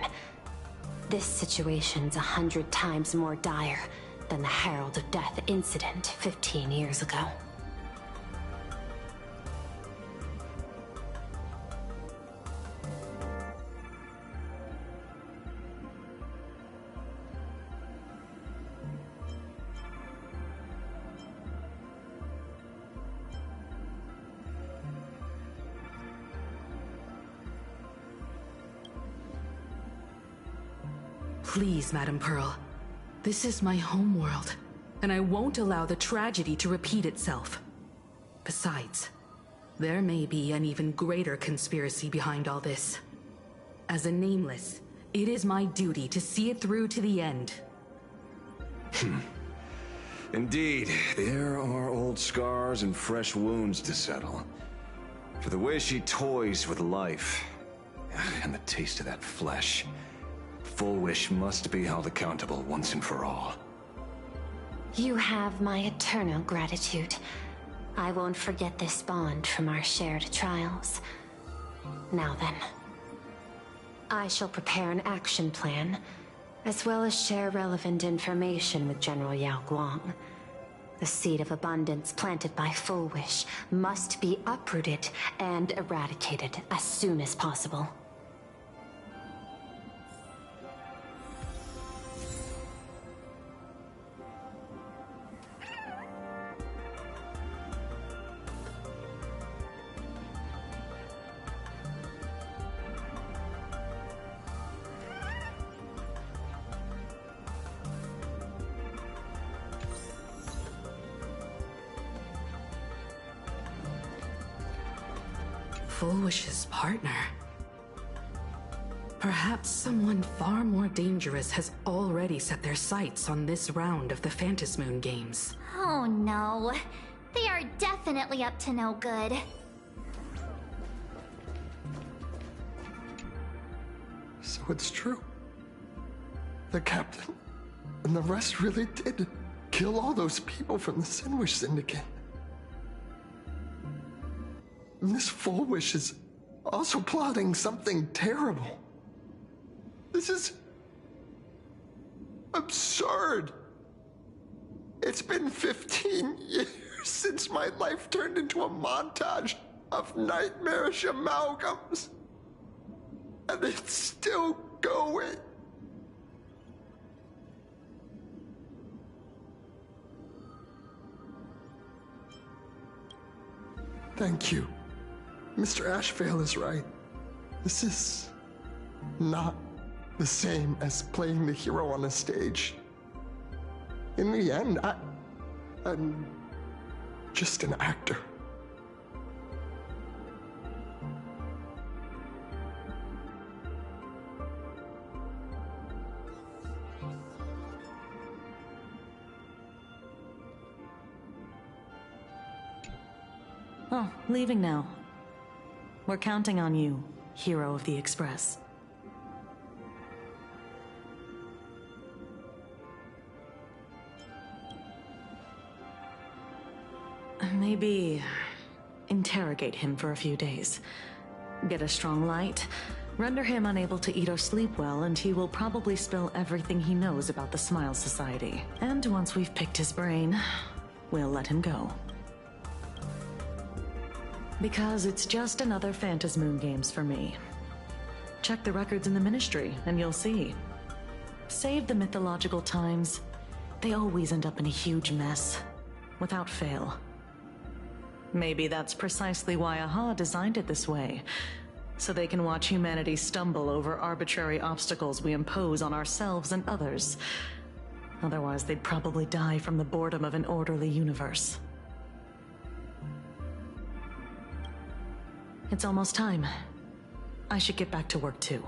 This situation's 100 times more dire than the Herald of Death incident 15 years ago. Please, Madam Pearl. This is my homeworld, and I won't allow the tragedy to repeat itself. Besides, there may be an even greater conspiracy behind all this. As a Nameless, it is my duty to see it through to the end. Indeed, there are old scars and fresh wounds to settle. For the way she toys with life, and the taste of that flesh, Fullwish must be held accountable once and for all. You have my eternal gratitude. I won't forget this bond from our shared trials. Now then, I shall prepare an action plan, as well as share relevant information with General Yao Guang. The seed of abundance planted by Fullwish must be uprooted and eradicated as soon as possible. Fullwish's partner. Perhaps someone far more dangerous has already set their sights on this round of the Phantasmoon games. Oh no. They are definitely up to no good. So it's true. The captain and the rest really did kill all those people from the Sinwish Syndicate. Miss Fullwish is also plotting something terrible. This is absurd. It's been 15 years since my life turned into a montage of nightmarish amalgams. And it's still going. Thank you. Mr. Ashvale is right. This is not the same as playing the hero on a stage. In the end, I'm just an actor. Oh, leaving now. We're counting on you, hero of the Express. Maybe interrogate him for a few days. Get a strong light, render him unable to eat or sleep well, and he will probably spill everything he knows about the Smile Society. And once we've picked his brain, we'll let him go. Because it's just another Phantasmoon Games for me. Check the records in the Ministry, and you'll see. Save the mythological times. They always end up in a huge mess, without fail. Maybe that's precisely why AHA designed it this way, so they can watch humanity stumble over arbitrary obstacles we impose on ourselves and others. Otherwise, they'd probably die from the boredom of an orderly universe. It's almost time. I should get back to work too.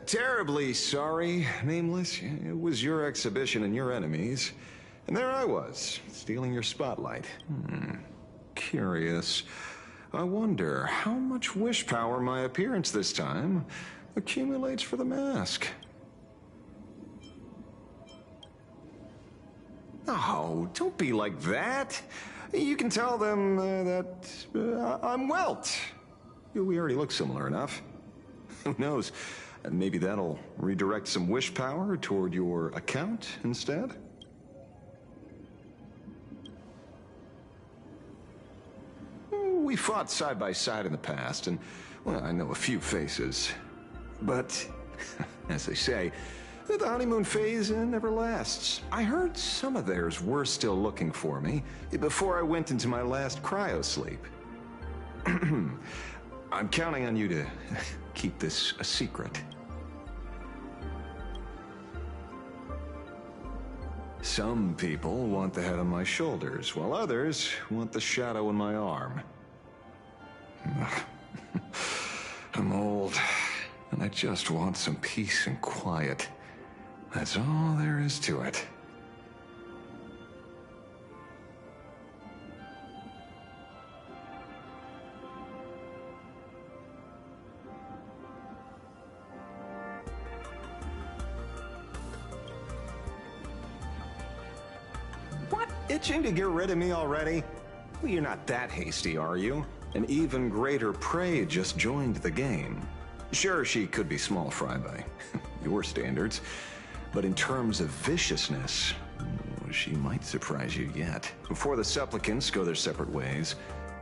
Terribly sorry, Nameless. It was your exhibition and your enemies. And there I was, stealing your spotlight. Curious. I wonder how much wish power my appearance this time accumulates for the mask. Oh, don't be like that. You can tell them that I'm Welt. We already look similar enough. Who knows? Maybe that'll redirect some wish power toward your account instead? We fought side by side in the past, and, well, I know a few faces. But, as they say, the honeymoon phase never lasts. I heard some of theirs were still looking for me before I went into my last cryosleep. I'm counting on you to keep this a secret. Some people want the head on my shoulders, while others want the shadow in my arm. I'm old, and I just want some peace and quiet. That's all there is to it. What? Itching to get rid of me already? Well, you're not that hasty, are you? An even greater prey just joined the game. Sure, she could be small fry by your standards, but in terms of viciousness, she might surprise you yet. Before the supplicants go their separate ways,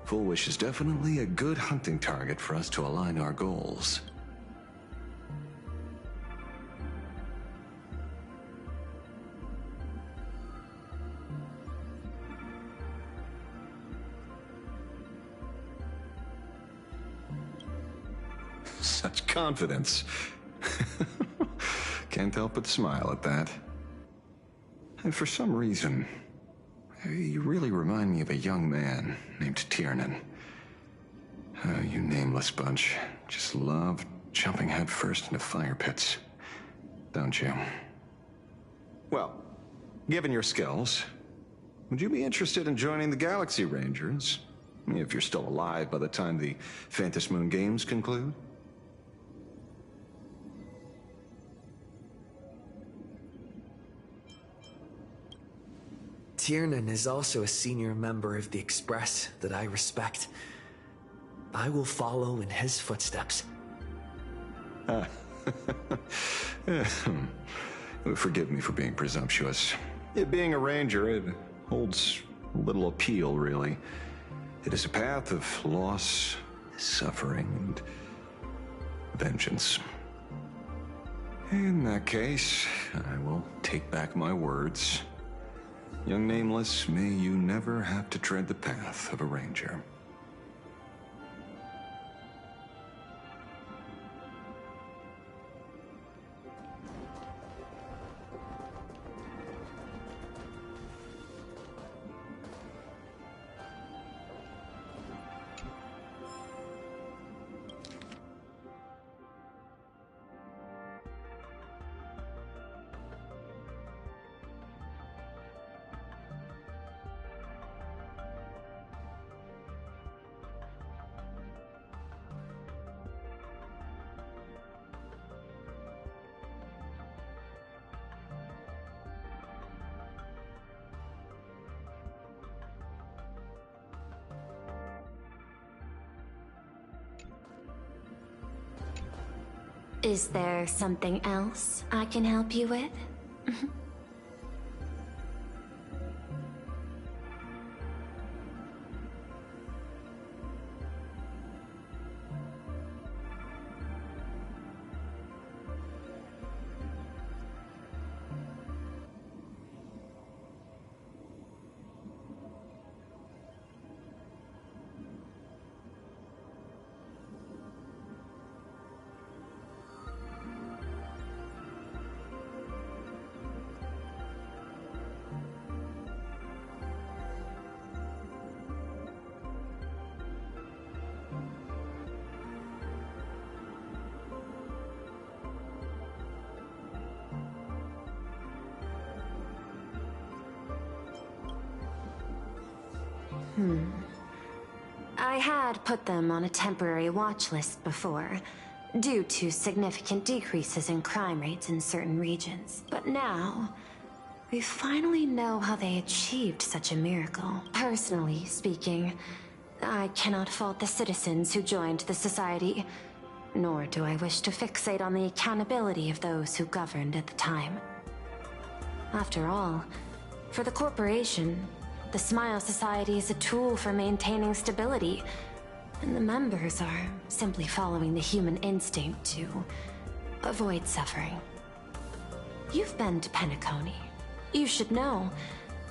Full Wish is definitely a good hunting target for us to align our goals. Such confidence. Can't help but smile at that. And for some reason, you really remind me of a young man named Tiernan. You nameless bunch just love jumping headfirst into fire pits, don't you? Well, given your skills, would you be interested in joining the Galaxy Rangers? If you're still alive by the time the Phantasmoon Games conclude? Tiernan is also a senior member of the Express that I respect. I will follow in his footsteps. Forgive me for being presumptuous. Being a ranger, it holds little appeal, really. It is a path of loss, suffering, and vengeance. In that case, I will take back my words. Young Nameless, may you never have to tread the path of a ranger. Is there something else I can help you with? I had put them on a temporary watch list before, due to significant decreases in crime rates in certain regions. But now, we finally know how they achieved such a miracle. Personally speaking, I cannot fault the citizens who joined the society, nor do I wish to fixate on the accountability of those who governed at the time. After all, for the corporation, the Smile Society is a tool for maintaining stability, and the members are simply following the human instinct to avoid suffering. You've been to Penacony. You should know.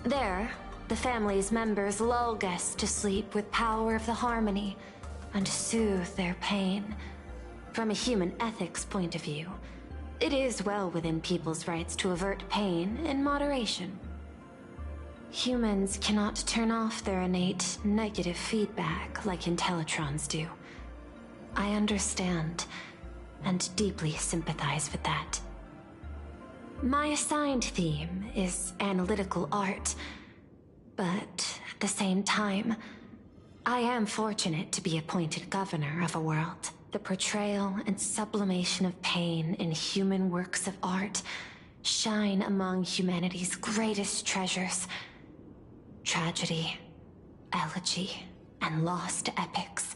There, the family's members lull guests to sleep with power of the harmony and soothe their pain. From a human ethics point of view, it is well within people's rights to avert pain in moderation. Humans cannot turn off their innate negative feedback like Intellitrons do. I understand, and deeply sympathize with that. My assigned theme is analytical art, but at the same time, I am fortunate to be appointed governor of a world. The portrayal and sublimation of pain in human works of art shine among humanity's greatest treasures. Tragedy, elegy, and lost epics.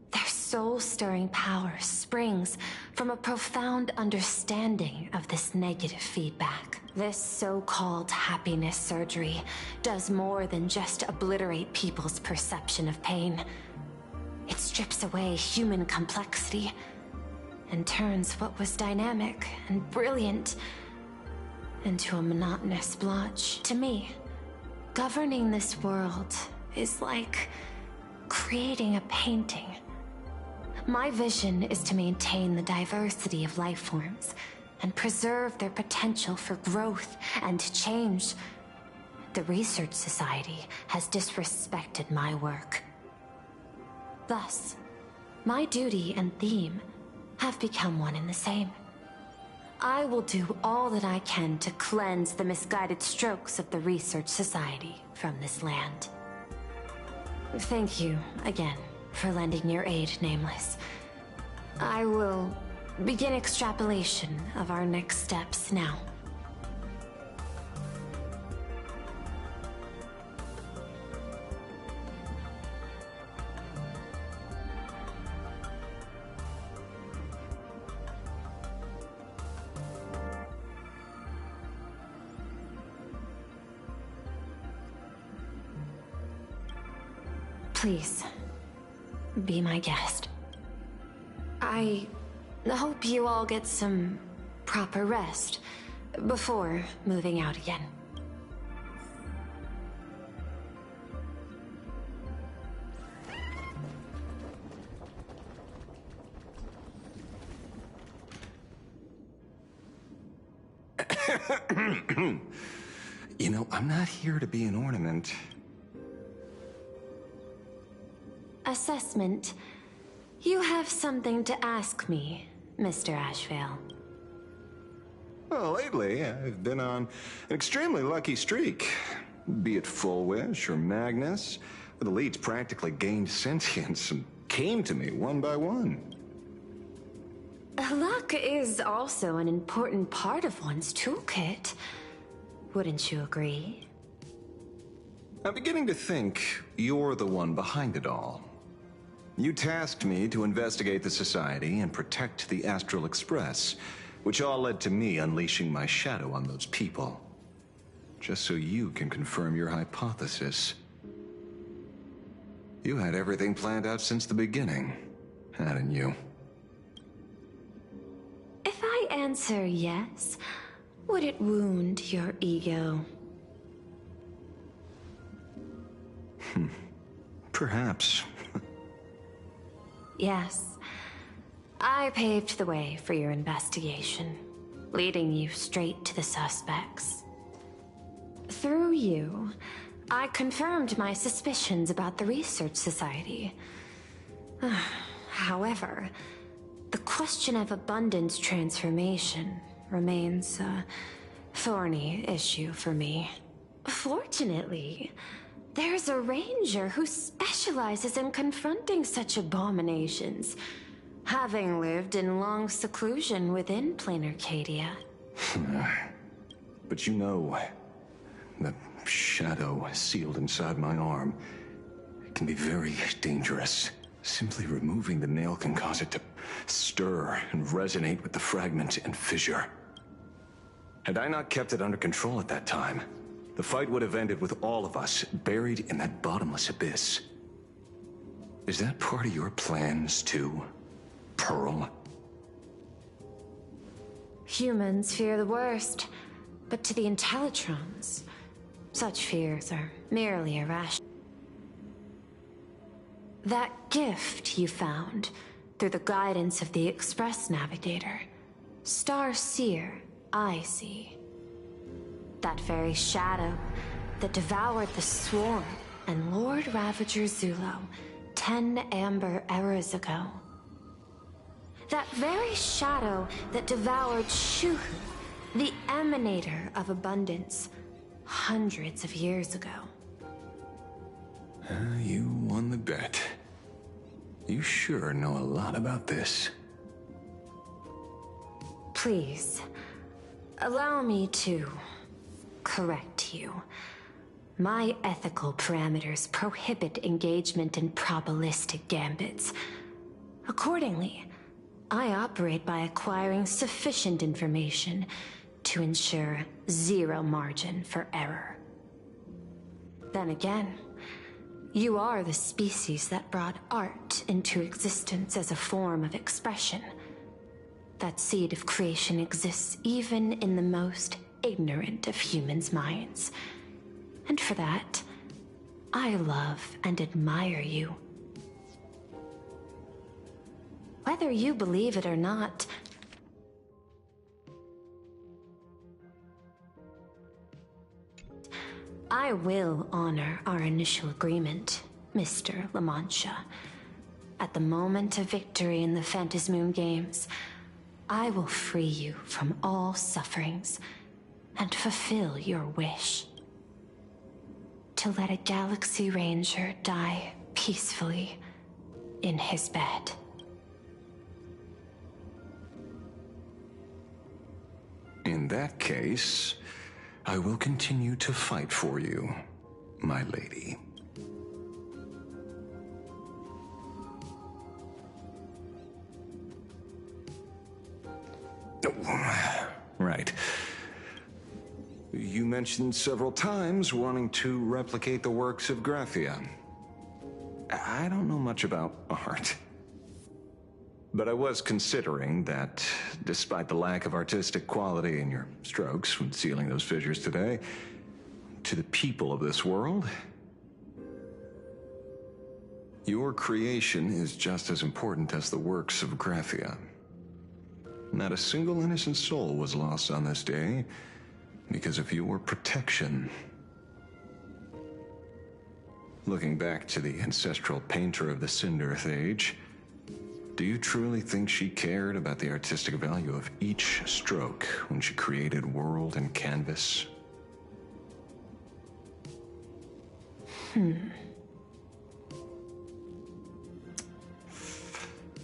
Their soul-stirring power springs from a profound understanding of this negative feedback. This so-called happiness surgery does more than just obliterate people's perception of pain. It strips away human complexity and turns what was dynamic and brilliant into a monotonous blotch. To me, governing this world is like creating a painting. My vision is to maintain the diversity of life forms and preserve their potential for growth and change. The Research Society has disrespected my work. Thus, my duty and theme have become one and the same. I will do all that I can to cleanse the misguided strokes of the Research Society from this land. Thank you again for lending your aid, Nameless. I will begin extrapolation of our next steps now. Please, be my guest. I hope you all get some proper rest before moving out again. You know, I'm not here to be an ornament. Assessment. You have something to ask me, Mr. Ashvale. Well, lately, I've been on an extremely lucky streak. Be it Full Wish or Magnus, the leads practically gained sentience and came to me one by one. Luck is also an important part of one's toolkit. Wouldn't you agree? I'm beginning to think you're the one behind it all. You tasked me to investigate the Society and protect the Astral Express, which all led to me unleashing my shadow on those people. Just so you can confirm your hypothesis. You had everything planned out since the beginning, hadn't you? If I answer yes, would it wound your ego? Perhaps. Yes. I paved the way for your investigation, leading you straight to the suspects. Through you, I confirmed my suspicions about the Research Society. However, the question of abundance transformation remains a thorny issue for me. Fortunately, there's a ranger who specializes in confronting such abominations, having lived in long seclusion within plain Arcadia. But you know, the shadow sealed inside my arm, it can be very dangerous. Simply removing the nail can cause it to stir and resonate with the fragment and fissure. Had I not kept it under control at that time, the fight would have ended with all of us buried in that bottomless abyss. Is that part of your plans too, Pearl? Humans fear the worst, but to the Intellitrons, such fears are merely irrational. That gift you found through the guidance of the Express Navigator, Star Seer, I see. That very shadow that devoured the Swarm and Lord Ravager Zulo 10 amber eras ago. That very shadow that devoured Shuhu, the Emanator of Abundance, hundreds of years ago. You won the bet. You sure know a lot about this. Please, allow me to correct you. My ethical parameters prohibit engagement in probabilistic gambits. Accordingly, I operate by acquiring sufficient information to ensure zero margin for error. Then again, you are the species that brought art into existence as a form of expression. That seed of creation exists even in the most ignorant of humans' minds. And for that, I love and admire you. Whether you believe it or not, I will honor our initial agreement, Mr. La Mancha. At the moment of victory in the Phantasmoon Games, I will free you from all sufferings and fulfill your wish. To let a Galaxy Ranger die peacefully in his bed. In that case, I will continue to fight for you, my lady. Right. You mentioned several times wanting to replicate the works of Graphia. I don't know much about art. But I was considering that, despite the lack of artistic quality in your strokes when sealing those fissures today, to the people of this world, your creation is just as important as the works of Graphia. Not a single innocent soul was lost on this day because of your protection. Looking back to the ancestral painter of the Cinderth Age, do you truly think she cared about the artistic value of each stroke when she created world and canvas?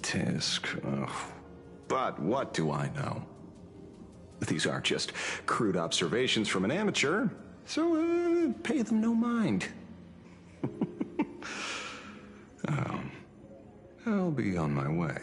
Tisk. But what do I know? These aren't just crude observations from an amateur, so pay them no mind. I'll be on my way.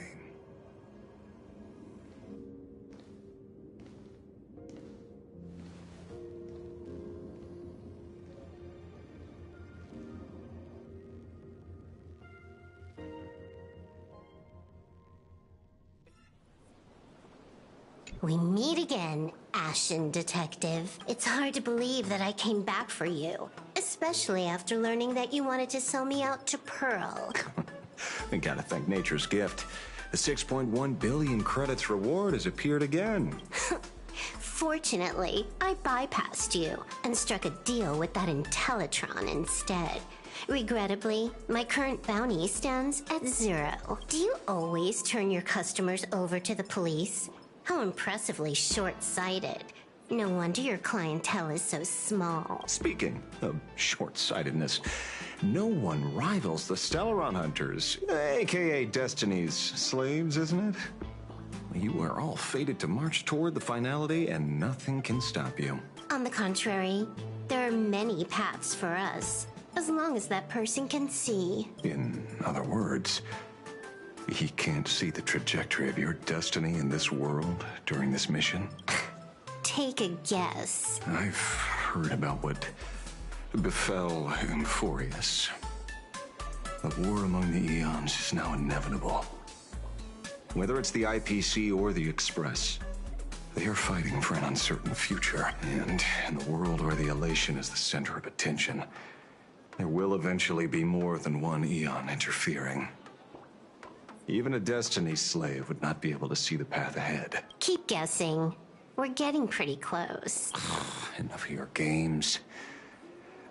We meet again, Ashen Detective. It's hard to believe that I came back for you, especially after learning that you wanted to sell me out to Pearl. I gotta thank nature's gift. The 6.1 billion credits reward has appeared again. Fortunately, I bypassed you and struck a deal with that Intellitron instead. Regrettably, my current bounty stands at 0. Do you always turn your customers over to the police? How impressively short-sighted. No wonder your clientele is so small. Speaking of short-sightedness, no one rivals the Stellaron Hunters, aka Destiny's slaves, isn't it? You are all fated to march toward the finality, and nothing can stop you. On the contrary, there are many paths for us, as long as that person can see. In other words, he can't see the trajectory of your destiny in this world during this mission? Take a guess. I've heard about what befell Euphorius. The war among the Eons is now inevitable. Whether it's the IPC or the Express, they are fighting for an uncertain future. And in the world where the elation is the center of attention, there will eventually be more than one Eon interfering. Even a Destiny slave would not be able to see the path ahead. Keep guessing. We're getting pretty close. Enough of your games.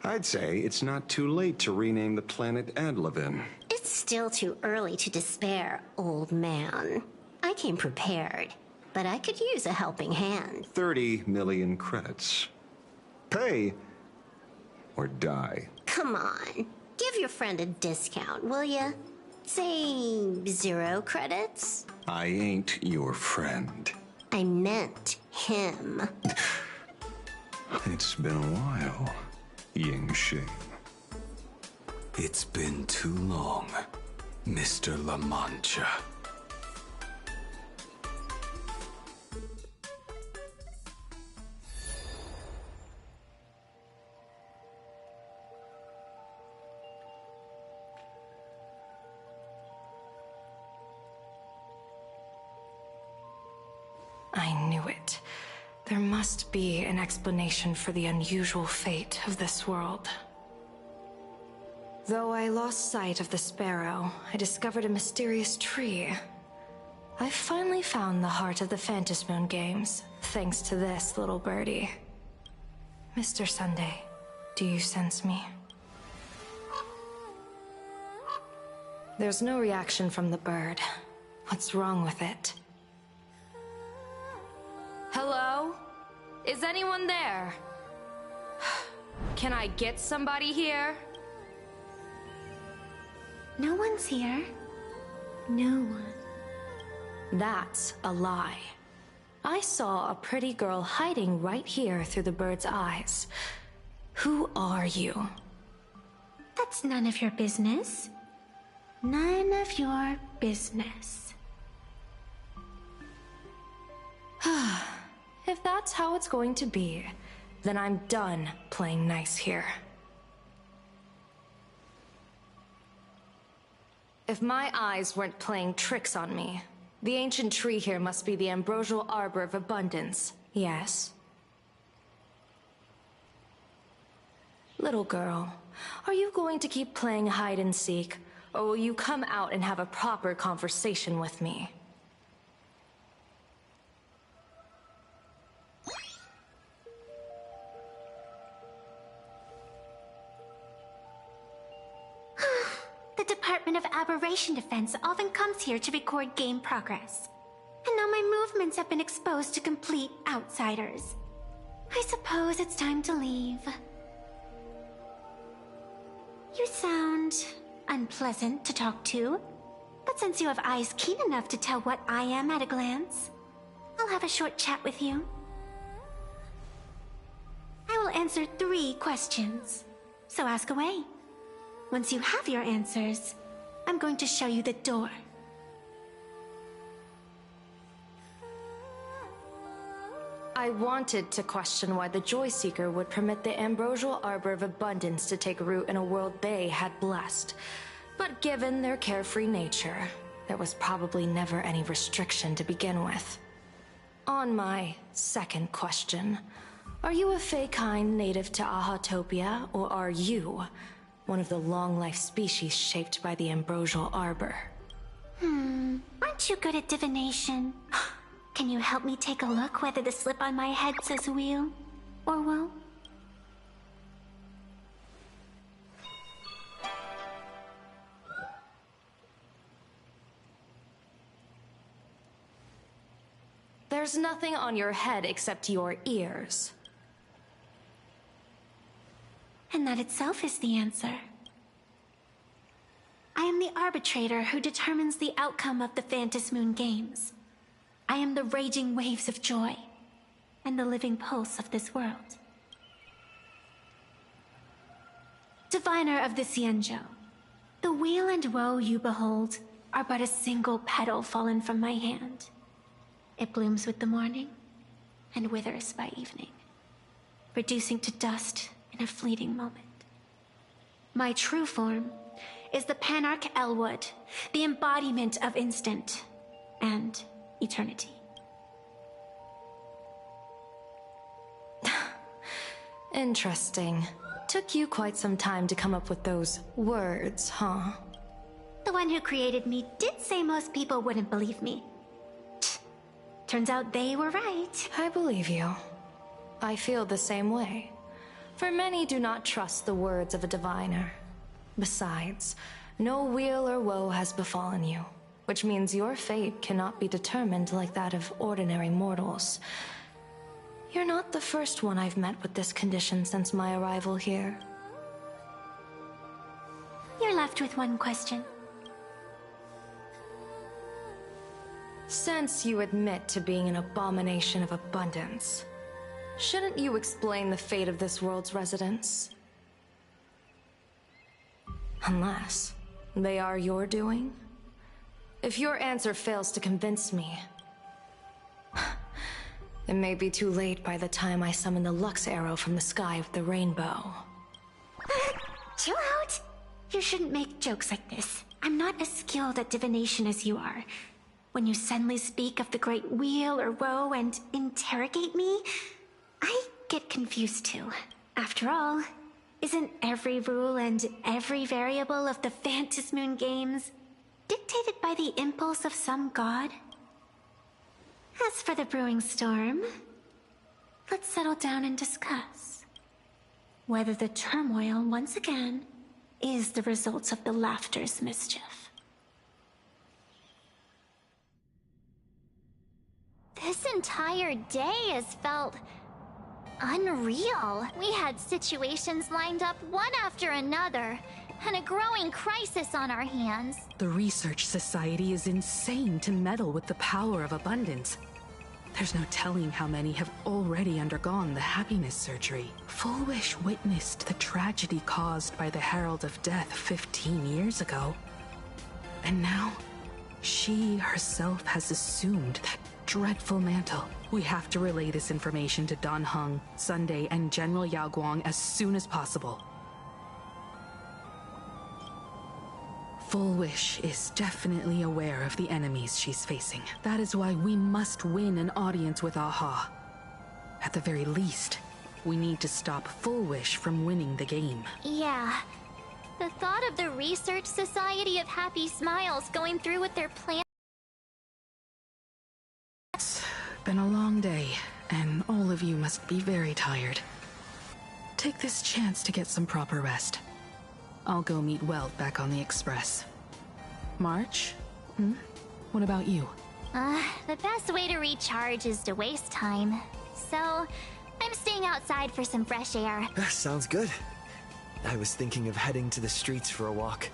I'd say it's not too late to rename the planet Adlevin. It's still too early to despair, old man. I came prepared, but I could use a helping hand. 30 million credits. Pay or die. Come on. Give your friend a discount, will ya? Say 0 credits? I ain't your friend. I meant him. It's been a while, Ying Shing. It's been too long, Mr. La Mancha. I knew it. There must be an explanation for the unusual fate of this world. Though I lost sight of the sparrow, I discovered a mysterious tree. I finally found the heart of the Phantasmoon games, thanks to this little birdie. Mr. Sunday, do you sense me? There's no reaction from the bird. What's wrong with it? Hello? Is anyone there? Can I get somebody here? No one's here. No one. That's a lie. I saw a pretty girl hiding right here through the bird's eyes. Who are you? That's none of your business. None of your business. If that's how it's going to be, then I'm done playing nice here. If my eyes weren't playing tricks on me, The ancient tree here must be the Ambrosial Arbor of Abundance, yes? Little girl, are you going to keep playing hide and seek, or will you come out and have a proper conversation with me? The Department of Aberration Defense often comes here to record game progress. And now my movements have been exposed to complete outsiders. I suppose it's time to leave. You sound unpleasant to talk to, but since you have eyes keen enough to tell what I am at a glance, I'll have a short chat with you. I will answer 3 questions, so ask away. Once you have your answers, I'm going to show you the door. I wanted to question why the Joyseeker would permit the Ambrosial Arbor of Abundance to take root in a world they had blessed. But given their carefree nature, there was probably never any restriction to begin with. On my second question, are you a Feykind native to Ahatopia, or are you one of the long-life species shaped by the Ambrosial Arbor? Aren't you good at divination? Can you help me take a look whether the slip on my head says wheel or woe? There's nothing on your head except your ears. And that itself is the answer. I am the arbitrator who determines the outcome of the Phantasmoon Games. I am the raging waves of joy, and the living pulse of this world. Diviner of the Xianzhou, the weal and woe you behold are but a single petal fallen from my hand. It blooms with the morning, and withers by evening, reducing to dust in a fleeting moment. My true form is the Panarch Elwood, the embodiment of instant and eternity. Interesting. Took you quite some time to come up with those words, huh? The one who created me did say most people wouldn't believe me. Turns out they were right. I believe you. I feel the same way. For many do not trust the words of a diviner. Besides, no weal or woe has befallen you, which means your fate cannot be determined like that of ordinary mortals. You're not the first one I've met with this condition since my arrival here. You're left with one question. Since you admit to being an abomination of abundance, shouldn't you explain the fate of this world's residents? Unless they are your doing? If your answer fails to convince me, it may be too late by the time I summon the Lux Arrow from the sky of the rainbow. Chill out! You shouldn't make jokes like this. I'm not as skilled at divination as you are. When you suddenly speak of the great weal or woe and interrogate me, I get confused too. After all, isn't every rule and every variable of the Phantasmoon Games dictated by the impulse of some god? As for the brewing storm, let's settle down and discuss whether the turmoil once again is the result of the laughter's mischief. This entire day has felt unreal. We had situations lined up one after another, and a growing crisis on our hands. The Research Society is insane to meddle with the power of abundance. There's no telling how many have already undergone the happiness surgery. Full Wish witnessed the tragedy caused by the Herald of Death 15 years ago. And now, she herself has assumed that dreadful mantle. We have to relay this information to Dan Heng, Sunday, and General Yao Guang as soon as possible. Full Wish is definitely aware of the enemies she's facing. That is why we must win an audience with Aha. At the very least, we need to stop Full Wish from winning the game. Yeah. The thought of the Research Society of Happy Smiles going through with their plan. It's been a long day, and all of you must be very tired. Take this chance to get some proper rest. I'll go meet Welt back on the Express. March? What about you? The best way to recharge is to waste time. So, I'm staying outside for some fresh air. Sounds good. I was thinking of heading to the streets for a walk.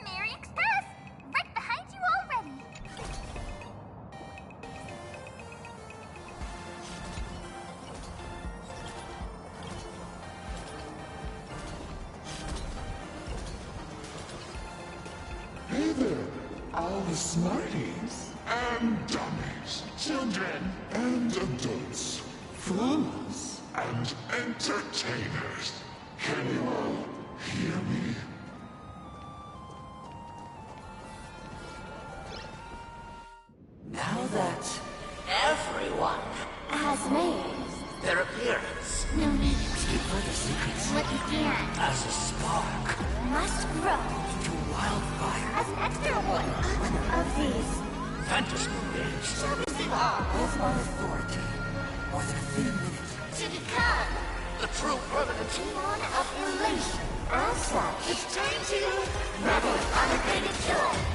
Merry Express! Right behind you already! Hey there, all the smarties and dummies, children and adults, fools and entertainers. Can you all hear me? Now that everyone has made their appearance, no need to keep further secrets what you can. as a spark Must grow to wildfire. as an extra one of these. Fantasy games Shall we see all of my authority more than a thin minute to become the true permanent demon of elation? As such, it's time to revel in unabated joy.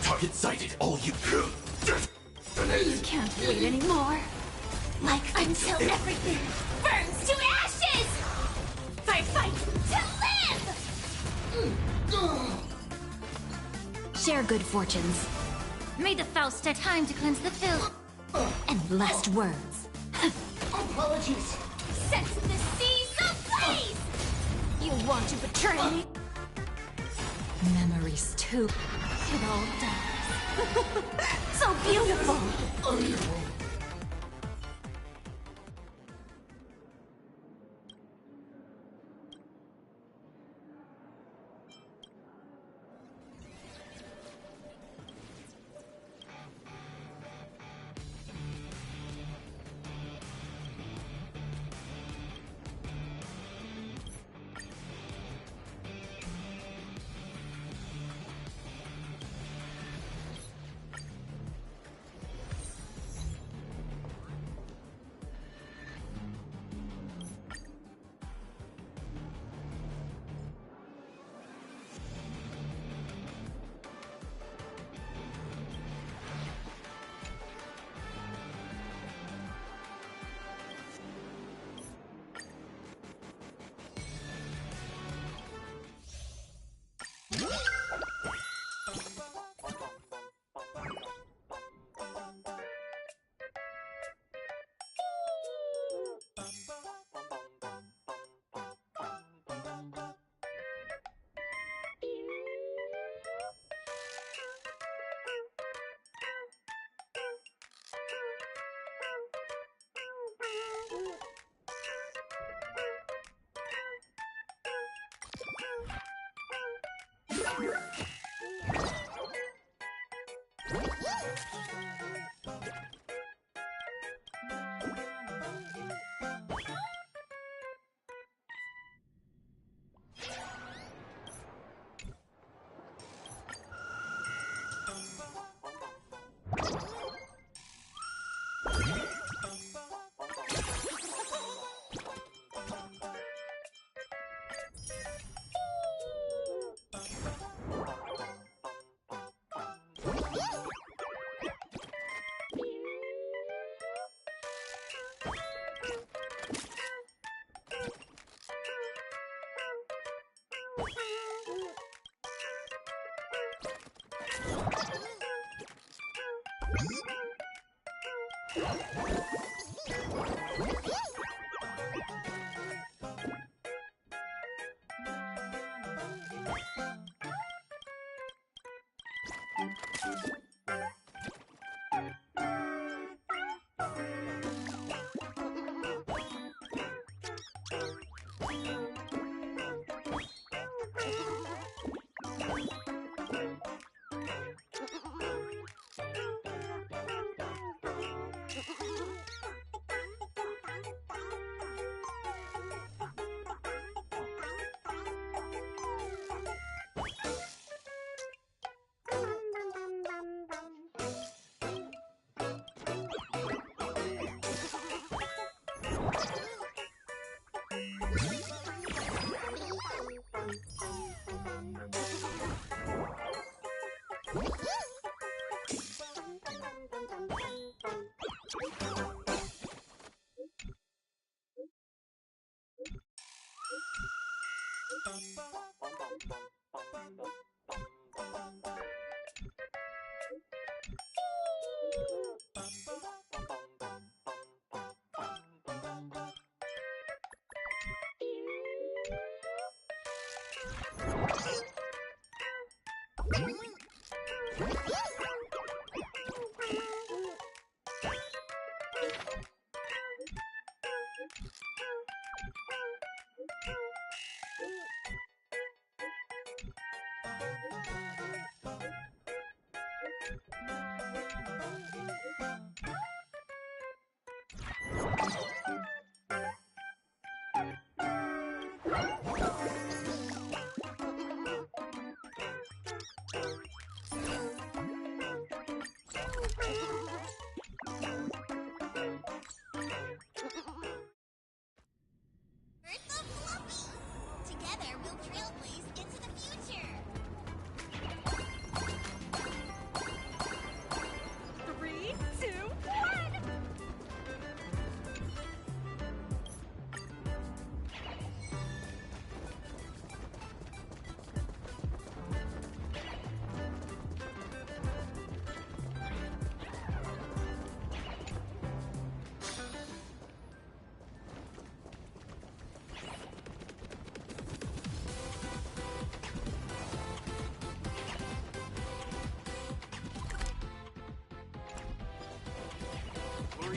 Target sighted, all you. You can't wait anymore. Like until everything burns to ashes! Fight to live! Share good fortunes. May the Faust have time to cleanse the filth. And last words. Apologies. Set the seas ablaze! You want to betray me? Memories too. It all dies. So beautiful!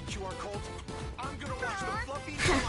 what you are, Colt. I'm gonna watch the fluffy